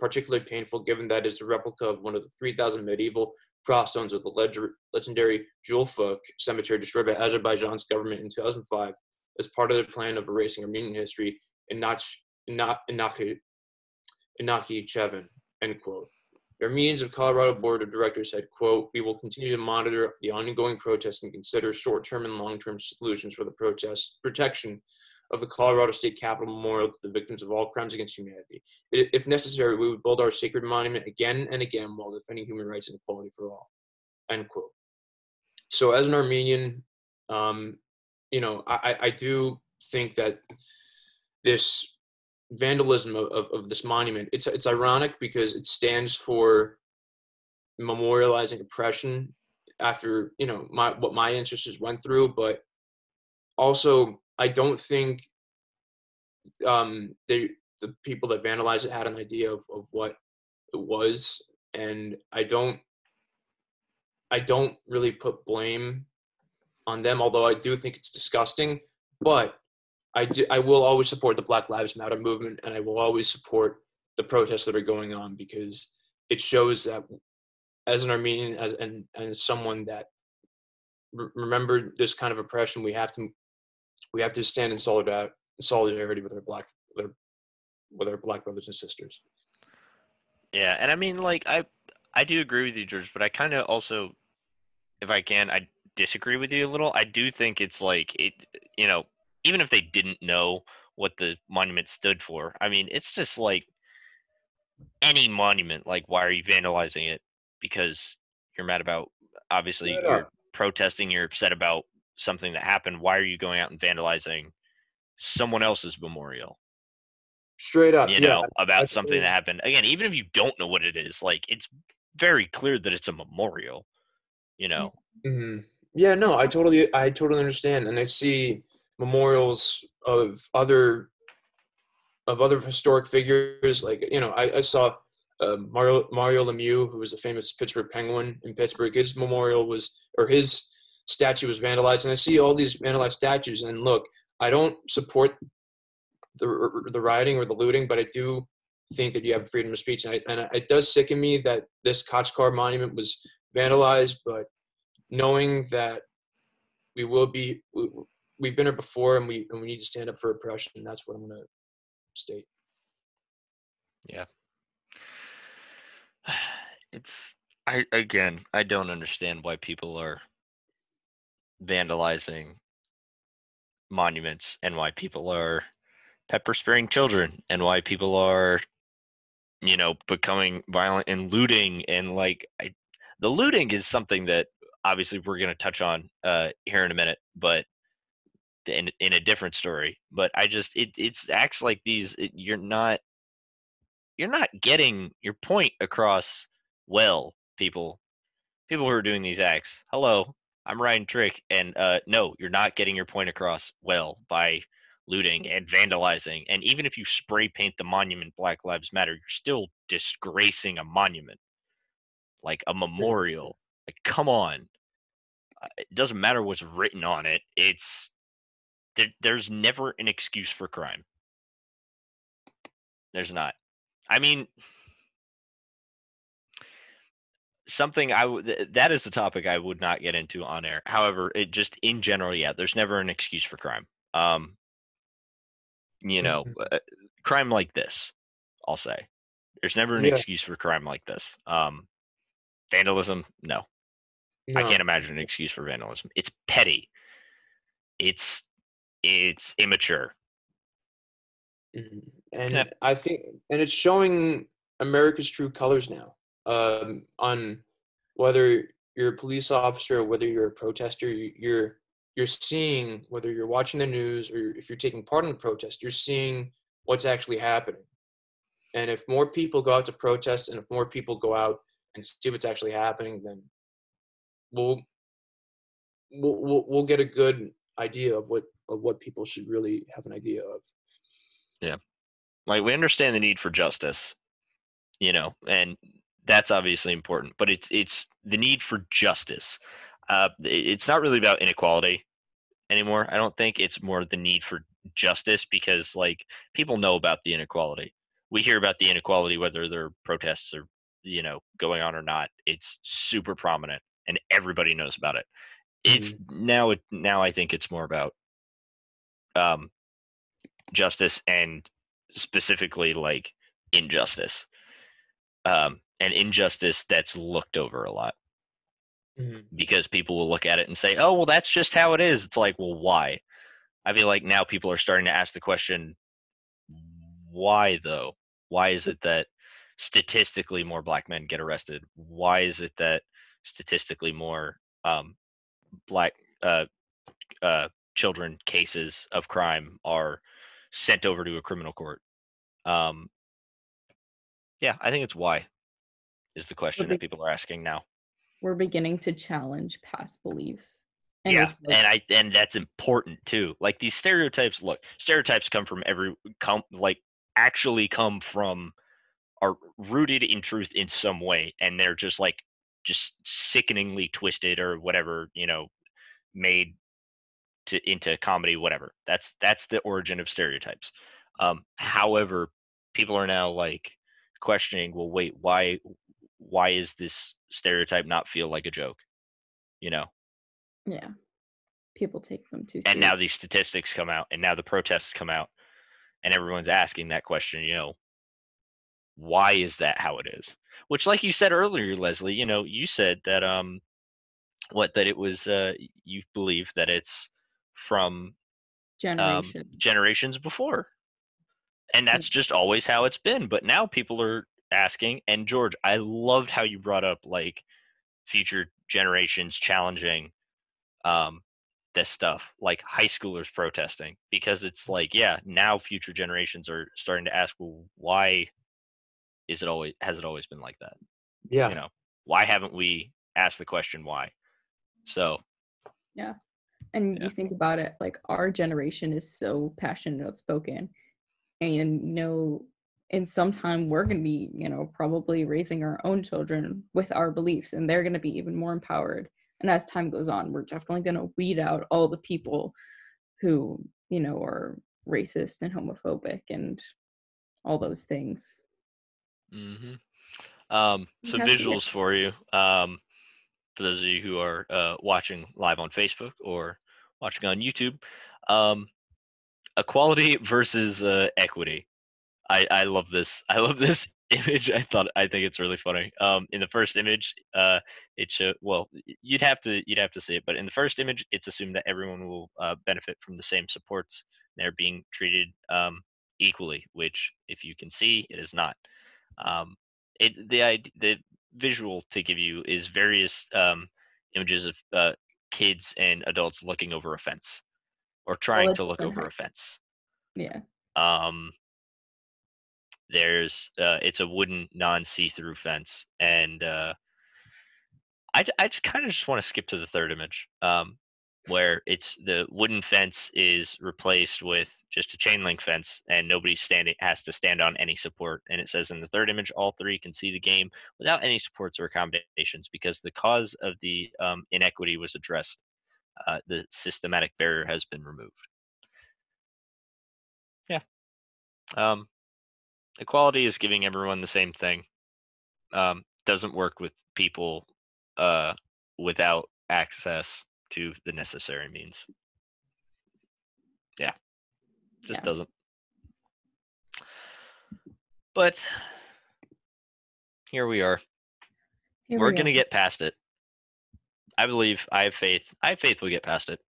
S1: particularly painful, given that it is a replica of one of the 3,000 medieval crossstones of the legendary Julfa cemetery destroyed by Azerbaijan's government in 2005 as part of their plan of erasing Armenian history in Nakhichevan," end quote. The Armenians of Colorado Board of Directors said, quote, "we will continue to monitor the ongoing protests and consider short-term and long-term solutions for the protection of the Colorado State Capitol Memorial to the victims of all crimes against humanity. If necessary, we would build our sacred monument again and again while defending human rights and equality for all," end quote. So as an Armenian, I do think that this vandalism of this monument, it's ironic because it stands for memorializing oppression after, what my ancestors went through, but also I don't think the people that vandalized it had an idea of what it was, and I don't really put blame on them, although I do think it's disgusting. But I will always support the Black Lives Matter movement, and I will always support the protests that are going on, because it shows that as an Armenian, and as someone that remembered this kind of oppression, we have to stand in solidarity with our black brothers and sisters.
S3: Yeah, and I mean, like, I do agree with you, George, but I kind of also, if I can, I disagree with you a little. I do think it's like even if they didn't know what the monument stood for, I mean, it's just like any monument. Like, why are you vandalizing it? Because you're mad about, obviously,
S1: Straight
S3: you're
S1: up.
S3: protesting, you're upset about something that happened. Why are you going out and vandalizing someone else's memorial?
S1: Straight up, yeah. I
S3: About something
S1: totally,
S3: that happened. Again, even if you don't know what it is, like, it's very clear that it's a memorial, you know.
S1: mhm. Yeah, no, I totally understand, and I see memorials of other historic figures. Like, I saw Mario Lemieux, who was the famous Pittsburgh Penguin in Pittsburgh. His statue was vandalized, and I see all these vandalized statues. And look, I don't support the rioting or the looting, but I do think that you have freedom of speech, and it does sicken me that this Kochkar monument was vandalized. But knowing that we will be, we've been here before, and we need to stand up for oppression. And that's what I'm going to state.
S3: Yeah. It's I don't understand why people are vandalizing monuments, and why people are pepper spraying children, and why people are, becoming violent and looting. And like, the looting is something that obviously we're going to touch on here in a minute, but in a different story. But I just, it's acts like these, you're not getting your point across well, people who are doing these acts. Hello, I'm Ryan Trick, and no, you're not getting your point across well by looting and vandalizing. And even if you spray paint the monument Black Lives Matter, you're still disgracing a monument, like a memorial. Like, come on. It doesn't matter what's written on it. There's never an excuse for crime. There's not. I mean, something that is a topic I would not get into on air. However, it just in general, yeah, there's never an excuse for crime. Um, you know,
S1: Mhm.
S3: crime like this, I'll say, there's never an
S1: Yeah,
S3: excuse for crime like this. Vandalism, no, I can't
S1: no.
S3: imagine an excuse for vandalism. It's petty. It's it's immature.
S1: Mhm.
S3: Yeah,
S1: And I think, and it's showing America's true colors now. On whether you're a police officer or whether you're a protester, you're seeing, whether you're watching the news or if you're taking part in the protest, you're seeing what's actually happening. And if more people go out to protest, and if more people go out and see what's actually happening, then we'll we'll get a good idea of what people should really have an idea of.
S3: yeah. Like, we understand the need for justice, and that's obviously important. But it's the need for justice. It's not really about inequality anymore. I don't think it's more the need for justice, because, like, people know about the inequality. We hear about the inequality whether there are protests or going on or not. It's super prominent, and everybody knows about it. It's
S1: Mhm.
S3: now I think it's more about um, justice, and specifically, like, injustice, and injustice that's looked over a lot,
S1: Mhm.
S3: because people will look at it and say, "Oh, well, that's just how it is." It's like, well, why? I feel like now people are starting to ask the question, why though? Why is it that statistically more black men get arrested? Why is it that statistically more black uh, children cases of crime are sent over to a criminal court? Um, yeah, I think it's why is the
S2: We're,
S3: question that
S2: be-
S3: people are asking now.
S2: we're beginning to challenge past beliefs and
S3: Yeah,
S2: replace.
S3: and that's important too. Like, these stereotypes, look, stereotypes actually come from, are rooted in truth in some way, and they're just sickeningly twisted or whatever, made into comedy, whatever. That's the origin of stereotypes. However, people are now like questioning, well, wait, why is this stereotype not feel like a joke? You know,
S2: Yeah. People take them too
S3: and
S2: seriously.
S3: now these statistics come out, and now the protests come out, and everyone's asking that question. Why is that how it is? Which, like you said earlier, Leslie, you said that that it was you believe that it's from
S2: Generations.
S3: generations before, and
S2: Yeah.
S3: that's just always how it's been. But now people are asking, and George, I loved how you brought up like future generations challenging this stuff, like high schoolers protesting, because it's like, yeah, now future generations are starting to ask, well, why has it always been like that?
S1: Yeah.
S3: Why haven't we asked the question why? So
S2: Yeah. And
S3: Yeah.
S2: you think about it, like our generation is so passionate and outspoken. And, in some time we're going to be, probably raising our own children with our beliefs, and they're going to be even more empowered. And as time goes on, we're definitely going to weed out all the people who, are racist and homophobic and all those things.
S3: hmm
S2: We
S3: some
S2: have to,
S3: visuals for you. For those of you who are watching live on Facebook or watching on YouTube, um, equality versus equity. I love this. I love this image. I think it's really funny. In the first image, it show well, you'd have to see it, but in the first image, it's assumed that everyone will benefit from the same supports. They're being treated equally, which, if you can see, it is not. Um, the visual to give you is various images of kids and adults looking over a fence or
S2: all
S3: trying
S2: at
S3: to look
S2: different
S3: over a
S2: heights.
S3: fence.
S2: Yeah.
S3: Um, there's it's a wooden non-see-through fence, and I kind of just want to skip to the third image, where it's the wooden fence is replaced with just a chain link fence, and nobody has to stand on any support. And it says in the third image, all three can see the game without any supports or accommodations because the cause of the inequity was addressed. The systematic barrier has been removed. Yeah. Um, equality is giving everyone the same thing. Doesn't work with people uh, without access to the necessary means. Yeah, just
S2: Yeah.
S3: doesn't. But here we are.
S2: Here
S3: We're
S2: we
S3: going to
S2: are.
S3: get past it. I believe. I have faith. I have faith we'll get past it.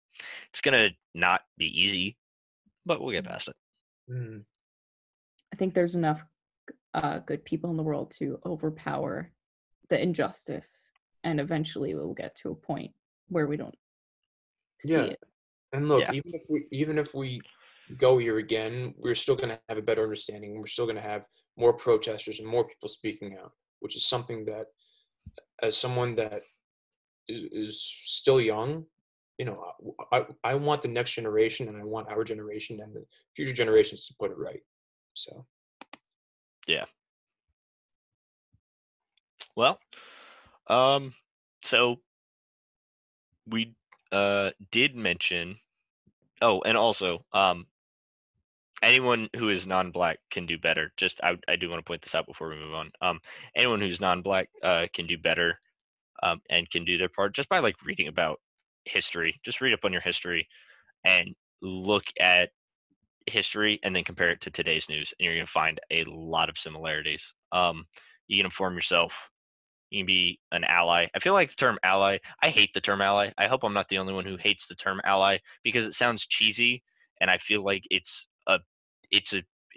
S3: It's going to not be easy, but we'll get past it.
S1: Mm.
S2: I think there's enough good people in the world to overpower the injustice, and eventually we'll get to a point where we don't see
S1: Yeah.
S2: it.
S1: And look,
S3: Yeah.
S1: even if we go here again, we're still going to have a better understanding. We're still going to have more protesters and more people speaking out, which is something that, as someone that is still young, I want the next generation, and I want our generation and the future generations to put it right. So
S3: Yeah. Well, so we did mention. Oh, and also, anyone who is non-black can do better. Just I do want to point this out before we move on. Anyone who's non-black can do better, and can do their part just by like reading about history. Just read up on your history and look at history and then compare it to today's news, and you're gonna find a lot of similarities. You can inform yourself. You can be an ally. I feel like the term ally. I hate the term ally. I hope I'm not the only one who hates the term ally because it sounds cheesy, and I feel like it's a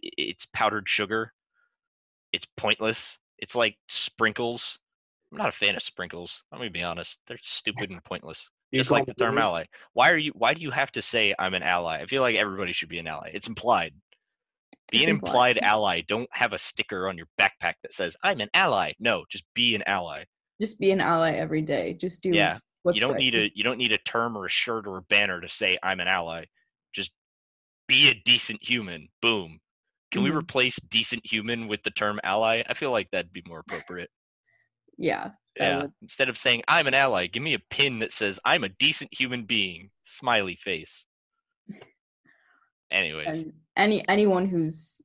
S3: it's powdered sugar. It's pointless. It's like sprinkles. I'm not a fan of sprinkles. Let me be honest. They're stupid and pointless.
S1: you
S3: Just
S1: call
S3: like the
S1: me
S3: term
S1: weird?
S3: ally. Why do you have to say I'm an ally? I feel like everybody should be an ally. It's implied. Be
S2: It's
S3: an
S2: implied.
S3: implied ally. Don't have a sticker on your backpack that says I'm an ally. No, just be an ally.
S2: Just be an ally every day. Just do
S3: Yeah. You
S2: what's
S3: don't
S2: right.
S3: need a you don't need a term or a shirt or a banner to say I'm an ally. Just be a decent human. Boom. Can we
S2: Mhm.
S3: replace decent human with the term ally? I feel like that'd be more appropriate.
S2: Yeah, that
S3: Yeah.
S2: would.
S3: Instead of saying I'm an ally, give me a pin that says I'm a decent human being. Smiley face. Anyways,
S2: And anyone who's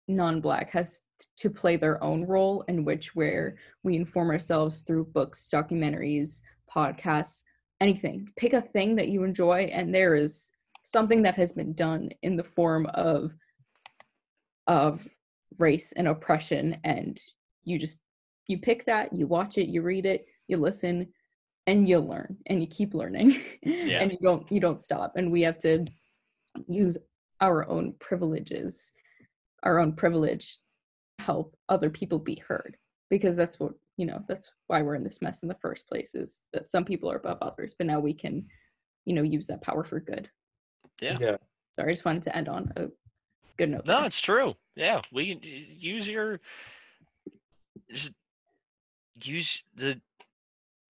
S2: non-Black has to play their own role in where we inform ourselves through books, documentaries, podcasts, anything. Pick a thing that you enjoy, and there is something that has been done in the form of race and oppression, and you pick that, you watch it, you read it, you listen, and you learn, and you keep learning.
S3: Yeah.
S2: And you don't stop. And we have to use our own privilege to help other people be heard, because that's what, that's why we're in this mess in the first place, is that some people are above others, but now we can, use that power for good.
S3: Yeah.
S2: Sorry, I just wanted to end on a good note.
S3: No,
S2: there.
S3: it's true. Yeah, we just use the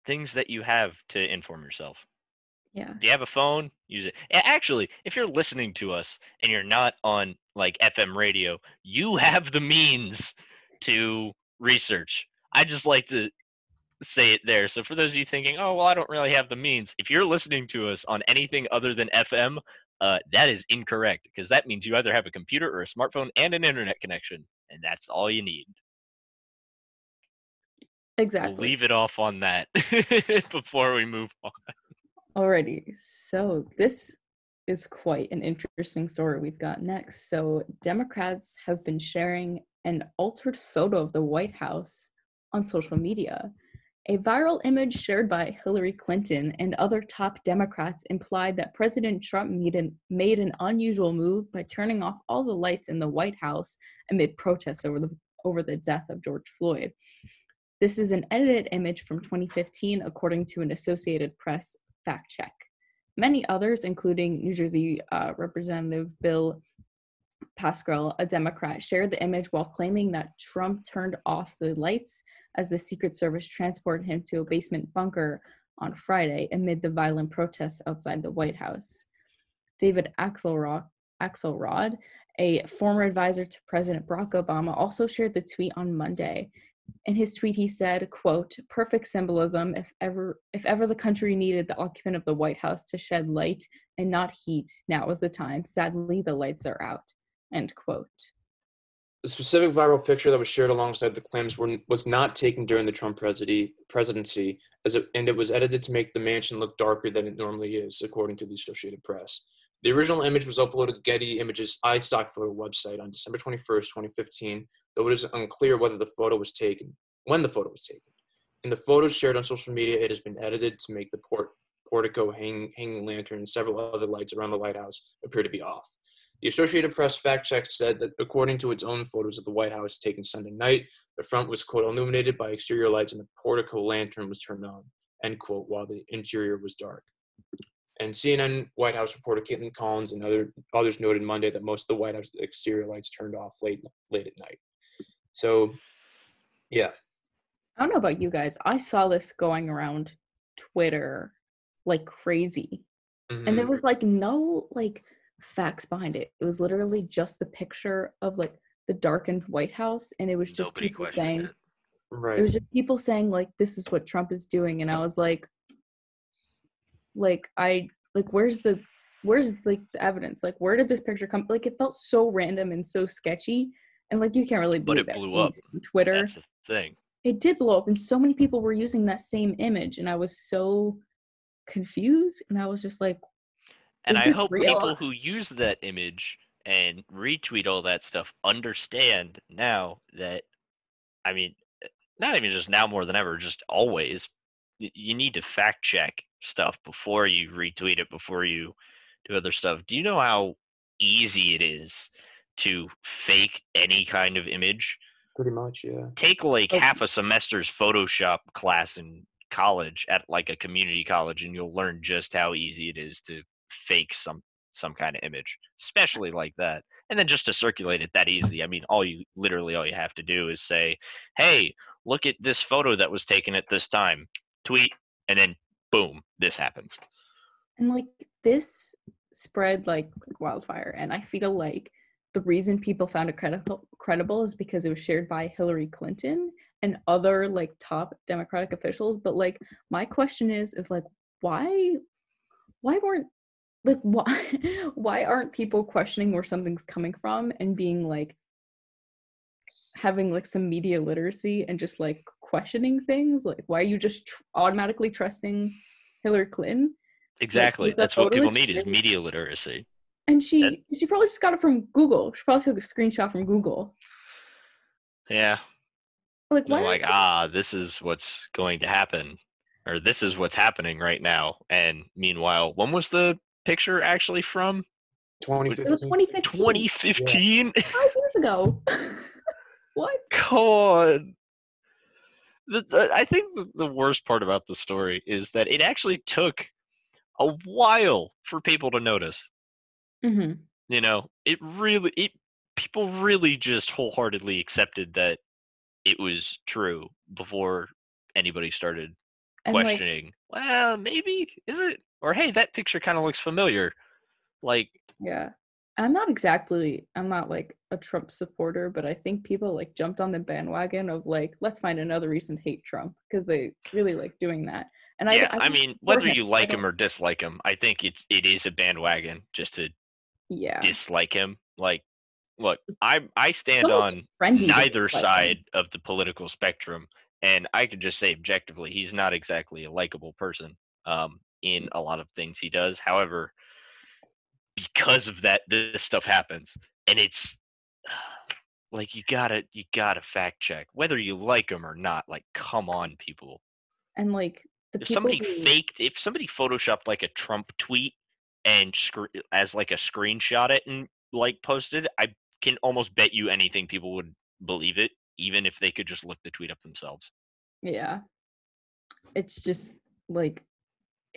S3: things that you have to inform yourself.
S2: Yeah.
S3: Do you have a phone? Use it. Actually, if you're listening to us and you're not on like FM radio, you have the means to research. I just like to say it there. So for those of you thinking, oh, well, I don't really have the means, if you're listening to us on anything other than FM, that is incorrect, because that means you either have a computer or a smartphone and an internet connection, and that's all you need.
S2: Exactly.
S3: We'll leave it off on that before we move on.
S2: Alrighty, so this is quite an interesting story we've got next. So Democrats have been sharing an altered photo of the White House on social media. A viral image shared by Hillary Clinton and other top Democrats implied that President Trump made an unusual move by turning off all the lights in the White House amid protests over the death of George Floyd. This is an edited image from 2015, according to an Associated Press fact check. Many others, including New Jersey Representative Bill Pascrell, a Democrat, shared the image while claiming that Trump turned off the lights as the Secret Service transported him to a basement bunker on Friday amid the violent protests outside the White House. David Axelrod, a former advisor to President Barack Obama, also shared the tweet on Monday. In his tweet, he said, quote, "Perfect symbolism. If ever the country needed the occupant of the White House to shed light and not heat, now is the time. Sadly, the lights are out." End quote.
S1: The specific viral picture that was shared alongside the claims was not taken during the Trump presidency, and it was edited to make the mansion look darker than it normally is, according to the Associated Press. The original image was uploaded to Getty Images' iStock photo website on December 21st, 2015, though it is unclear when the photo was taken. In the photos shared on social media, it has been edited to make the portico, hanging lantern, and several other lights around the White House appear to be off. The Associated Press fact check said that according to its own photos of the White House taken Sunday night, the front was, quote, illuminated by exterior lights and the portico lantern was turned on, end quote, while the interior was dark. And CNN White House reporter Caitlin Collins and others noted Monday that most of the White House exterior lights turned off late at night. So, yeah.
S2: I don't know about you guys. I saw this going around Twitter like crazy.
S1: Mm-hmm.
S2: And there was like no like facts behind it. It was literally just the picture of like the darkened White House, and it was just
S3: Nobody
S2: people
S3: questioned
S2: saying
S3: it.
S1: Right.
S2: It was just people saying like, this is what Trump is doing, and I was like where's the evidence? Like, where did this picture come? Like, it felt so random and so sketchy, and like you can't really believe
S3: But it
S2: that.
S3: blew up.
S2: Twitter.
S3: That's the thing.
S2: It did blow up, and so many people were using that same image, and I was so confused, and I was just like,
S3: and I hope
S2: real?
S3: people who use that image and retweet all that stuff understand now that, I mean, not even just now more than ever, just always, you need to fact check stuff before you retweet it, before you do other stuff. Do you know how easy it is to fake any kind of image?
S1: Pretty much, yeah.
S3: Take like half a semester's Photoshop class in college at like a community college, and you'll learn just how easy it is to fake some kind of image, especially like that. And then just to circulate it that easily, I mean, all you have to do is say, "Hey, look at this photo that was taken at this time." Tweet, and then boom, this happens.
S2: And like this spread like wildfire, and I feel like the reason people found it credible is because it was shared by Hillary Clinton and other like top Democratic officials. But like my question is like why weren't like why why aren't people questioning where something's coming from and being like having like some media literacy and just like questioning things? Like, why are you just automatically trusting Hillary Clinton? Like
S3: Exactly.
S2: with the
S3: That's what
S2: photo
S3: people need is
S2: exchange?
S3: media literacy.
S2: And
S3: That,
S2: she probably just got it from Google. She probably took a screenshot from Google.
S3: yeah.
S2: Like,
S3: They're
S2: why
S3: like,
S2: aren't
S3: this is what's going to happen, or this is what's happening right now. And meanwhile, when was the picture actually from?
S2: it was
S1: 2015.
S2: 2015,
S1: Yeah.
S3: 2015?
S2: 5 years ago. What?
S3: Come on. I think the worst part about the story is that it actually took a while for people to notice.
S2: Mm-hmm.
S3: You know, people really just wholeheartedly accepted that it was true before anybody started
S2: And like,
S3: questioning, well, maybe is it? Or hey, that picture kind of looks familiar. Like,
S2: yeah, I'm not like a Trump supporter, but I think people like jumped on the bandwagon of like, let's find another reason to hate Trump because they really like doing that. And
S3: yeah,
S2: I
S3: I
S2: don't
S3: mean,
S2: support
S3: whether
S2: him.
S3: you
S2: I
S3: like
S2: don't.
S3: him or dislike him, I think it is a bandwagon just to
S2: Yeah,
S3: dislike him. Like, look, I stand
S2: so much
S3: on
S2: trendy to
S3: neither
S2: dislike
S3: side
S2: him.
S3: of the political spectrum, and I could just say objectively, he's not exactly a likable person in a lot of things he does. However, because of that, this stuff happens, and it's like you gotta fact check whether you like him or not. Like, come on, people.
S2: And like the
S3: If
S2: people
S3: somebody
S2: who,
S3: photoshopped like a Trump tweet and as like a screenshot it and like posted, I can almost bet you anything people would believe it, even if they could just look the tweet up themselves.
S2: yeah, it's just like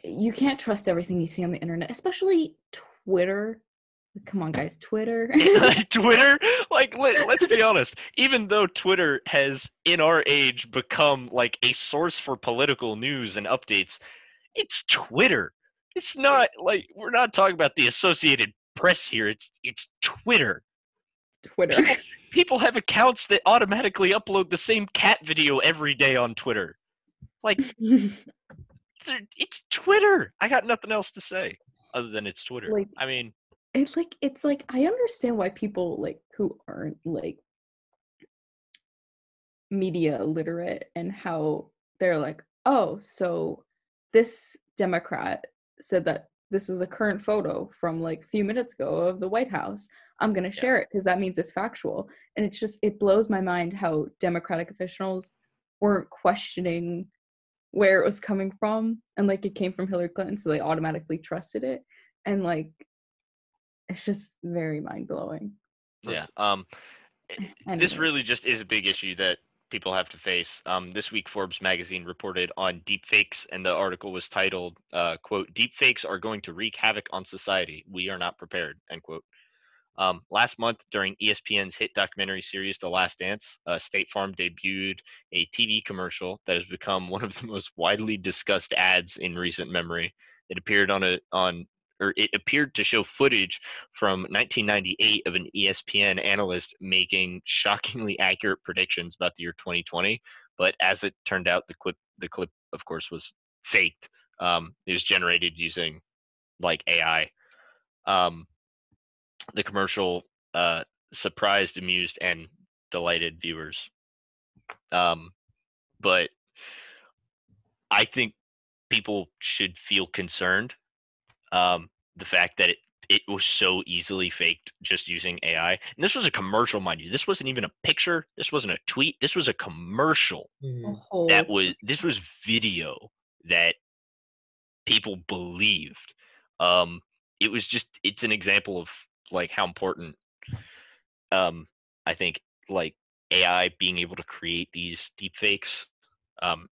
S2: you can't trust everything you see on the internet, especially Twitter. Come on, guys, Twitter.
S3: Twitter, like let's be honest, even though Twitter has in our age become like a source for political news and updates, it's Twitter. It's not like we're not talking about the Associated Press here. It's Twitter.
S2: Twitter.
S3: People have accounts that automatically upload the same cat video every day on Twitter. Like, it's Twitter. I got nothing else to say other than it's Twitter.
S2: Like,
S3: I mean,
S2: it's like I understand why people like who aren't like media literate and how they're like, oh, so this Democrat said that this is a current photo from like a few minutes ago of the White House. I'm going to
S3: yeah,
S2: share it because that means it's factual. And it's just, it blows my mind how Democratic officials weren't questioning where it was coming from. And like it came from Hillary Clinton, so they automatically trusted it. And like, it's just very mind blowing.
S3: yeah. This
S2: Anyway.
S3: really just is a big issue that people have to face. This week, Forbes magazine reported on deepfakes, and the article was titled, "quote Deepfakes are going to wreak havoc on society. We are not prepared." End quote. Last month, during ESPN's hit documentary series The Last Dance, State Farm debuted a TV commercial that has become one of the most widely discussed ads in recent memory. It appeared it appeared to show footage from 1998 of an ESPN analyst making shockingly accurate predictions about the year 2020. But as it turned out, the clip, of course, was faked. It was generated using like AI. Um, the commercial surprised, amused, and delighted viewers. Um, but I think people should feel concerned. The fact that it was so easily faked just using AI. And this was a commercial, mind you. This wasn't even a picture. This wasn't a tweet. This was a commercial.
S2: A
S1: Mhm.
S2: whole
S3: This was video that people believed. Um, it's an example of like how important I think like AI being able to create these deep fakes,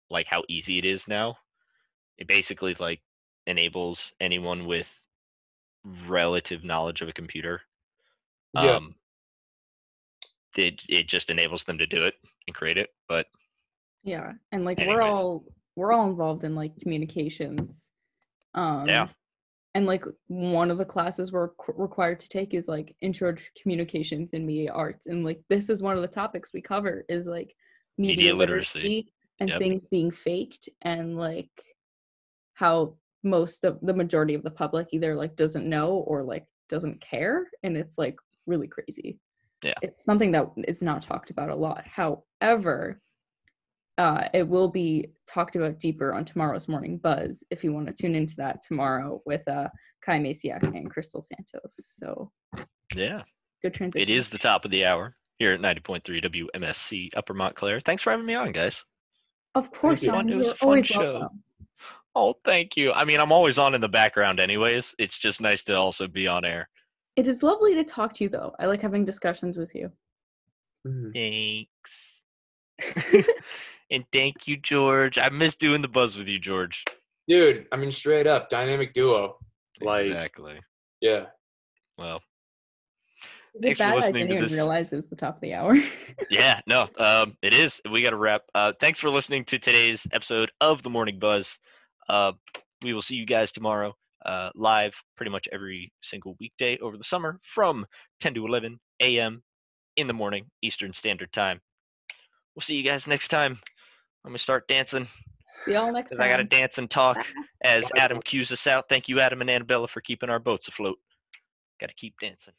S3: like how easy it is now. It basically like enables anyone with relative knowledge of a computer.
S1: Yeah.
S3: Um, it just enables them to do it and create it. But
S2: Yeah, and like
S3: anyways,
S2: we're all involved in like communications.
S3: yeah,
S2: And like one of the classes we're required to take is like intro to communications and media arts, and like this is one of the topics we cover is like media
S3: media literacy.
S2: literacy and
S3: Yep.
S2: things being faked and like how the majority of the public either like doesn't know or like doesn't care, and it's like really crazy.
S3: Yeah.
S2: It's something that is not talked about a lot. However, it will be talked about deeper on tomorrow's Morning Buzz if you want to tune into that tomorrow with Kai Masiak and Crystal Santos. So
S3: Yeah.
S2: good transition.
S3: It is the top of the hour here at 90.3 WMSC Upper Montclair. Thanks for having me on, guys.
S2: Of course,
S1: Thank you.
S2: Ryan,
S3: It was
S2: you're
S3: a fun
S2: always
S3: show.
S2: welcome.
S3: Oh, thank you. I mean, I'm always on in the background anyways. It's just nice to also be on air.
S2: It is lovely to talk to you, though. I like having discussions with you.
S3: Thanks. And thank you, George. I miss doing the buzz with you, George.
S1: Dude, I mean, straight up, dynamic duo. Like,
S3: Exactly.
S1: yeah.
S3: Well,
S2: Is
S3: thanks
S2: it
S3: for
S2: bad? I
S3: listening
S2: didn't
S3: to
S2: even
S3: this.
S2: realize it was the top of the hour.
S3: Yeah, no, it is. We got to wrap. Thanks for listening to today's episode of the Morning Buzz. We will see you guys tomorrow, live pretty much every single weekday over the summer from 10 to 11 a.m. in the morning, Eastern Standard Time. We'll see you guys next time. I'm going to start dancing
S2: See y'all next
S3: because
S2: time.
S3: I got to dance and talk
S2: Bye.
S3: as Adam cues us out. Thank you, Adam and Annabella, for keeping our boats afloat. Got to keep dancing.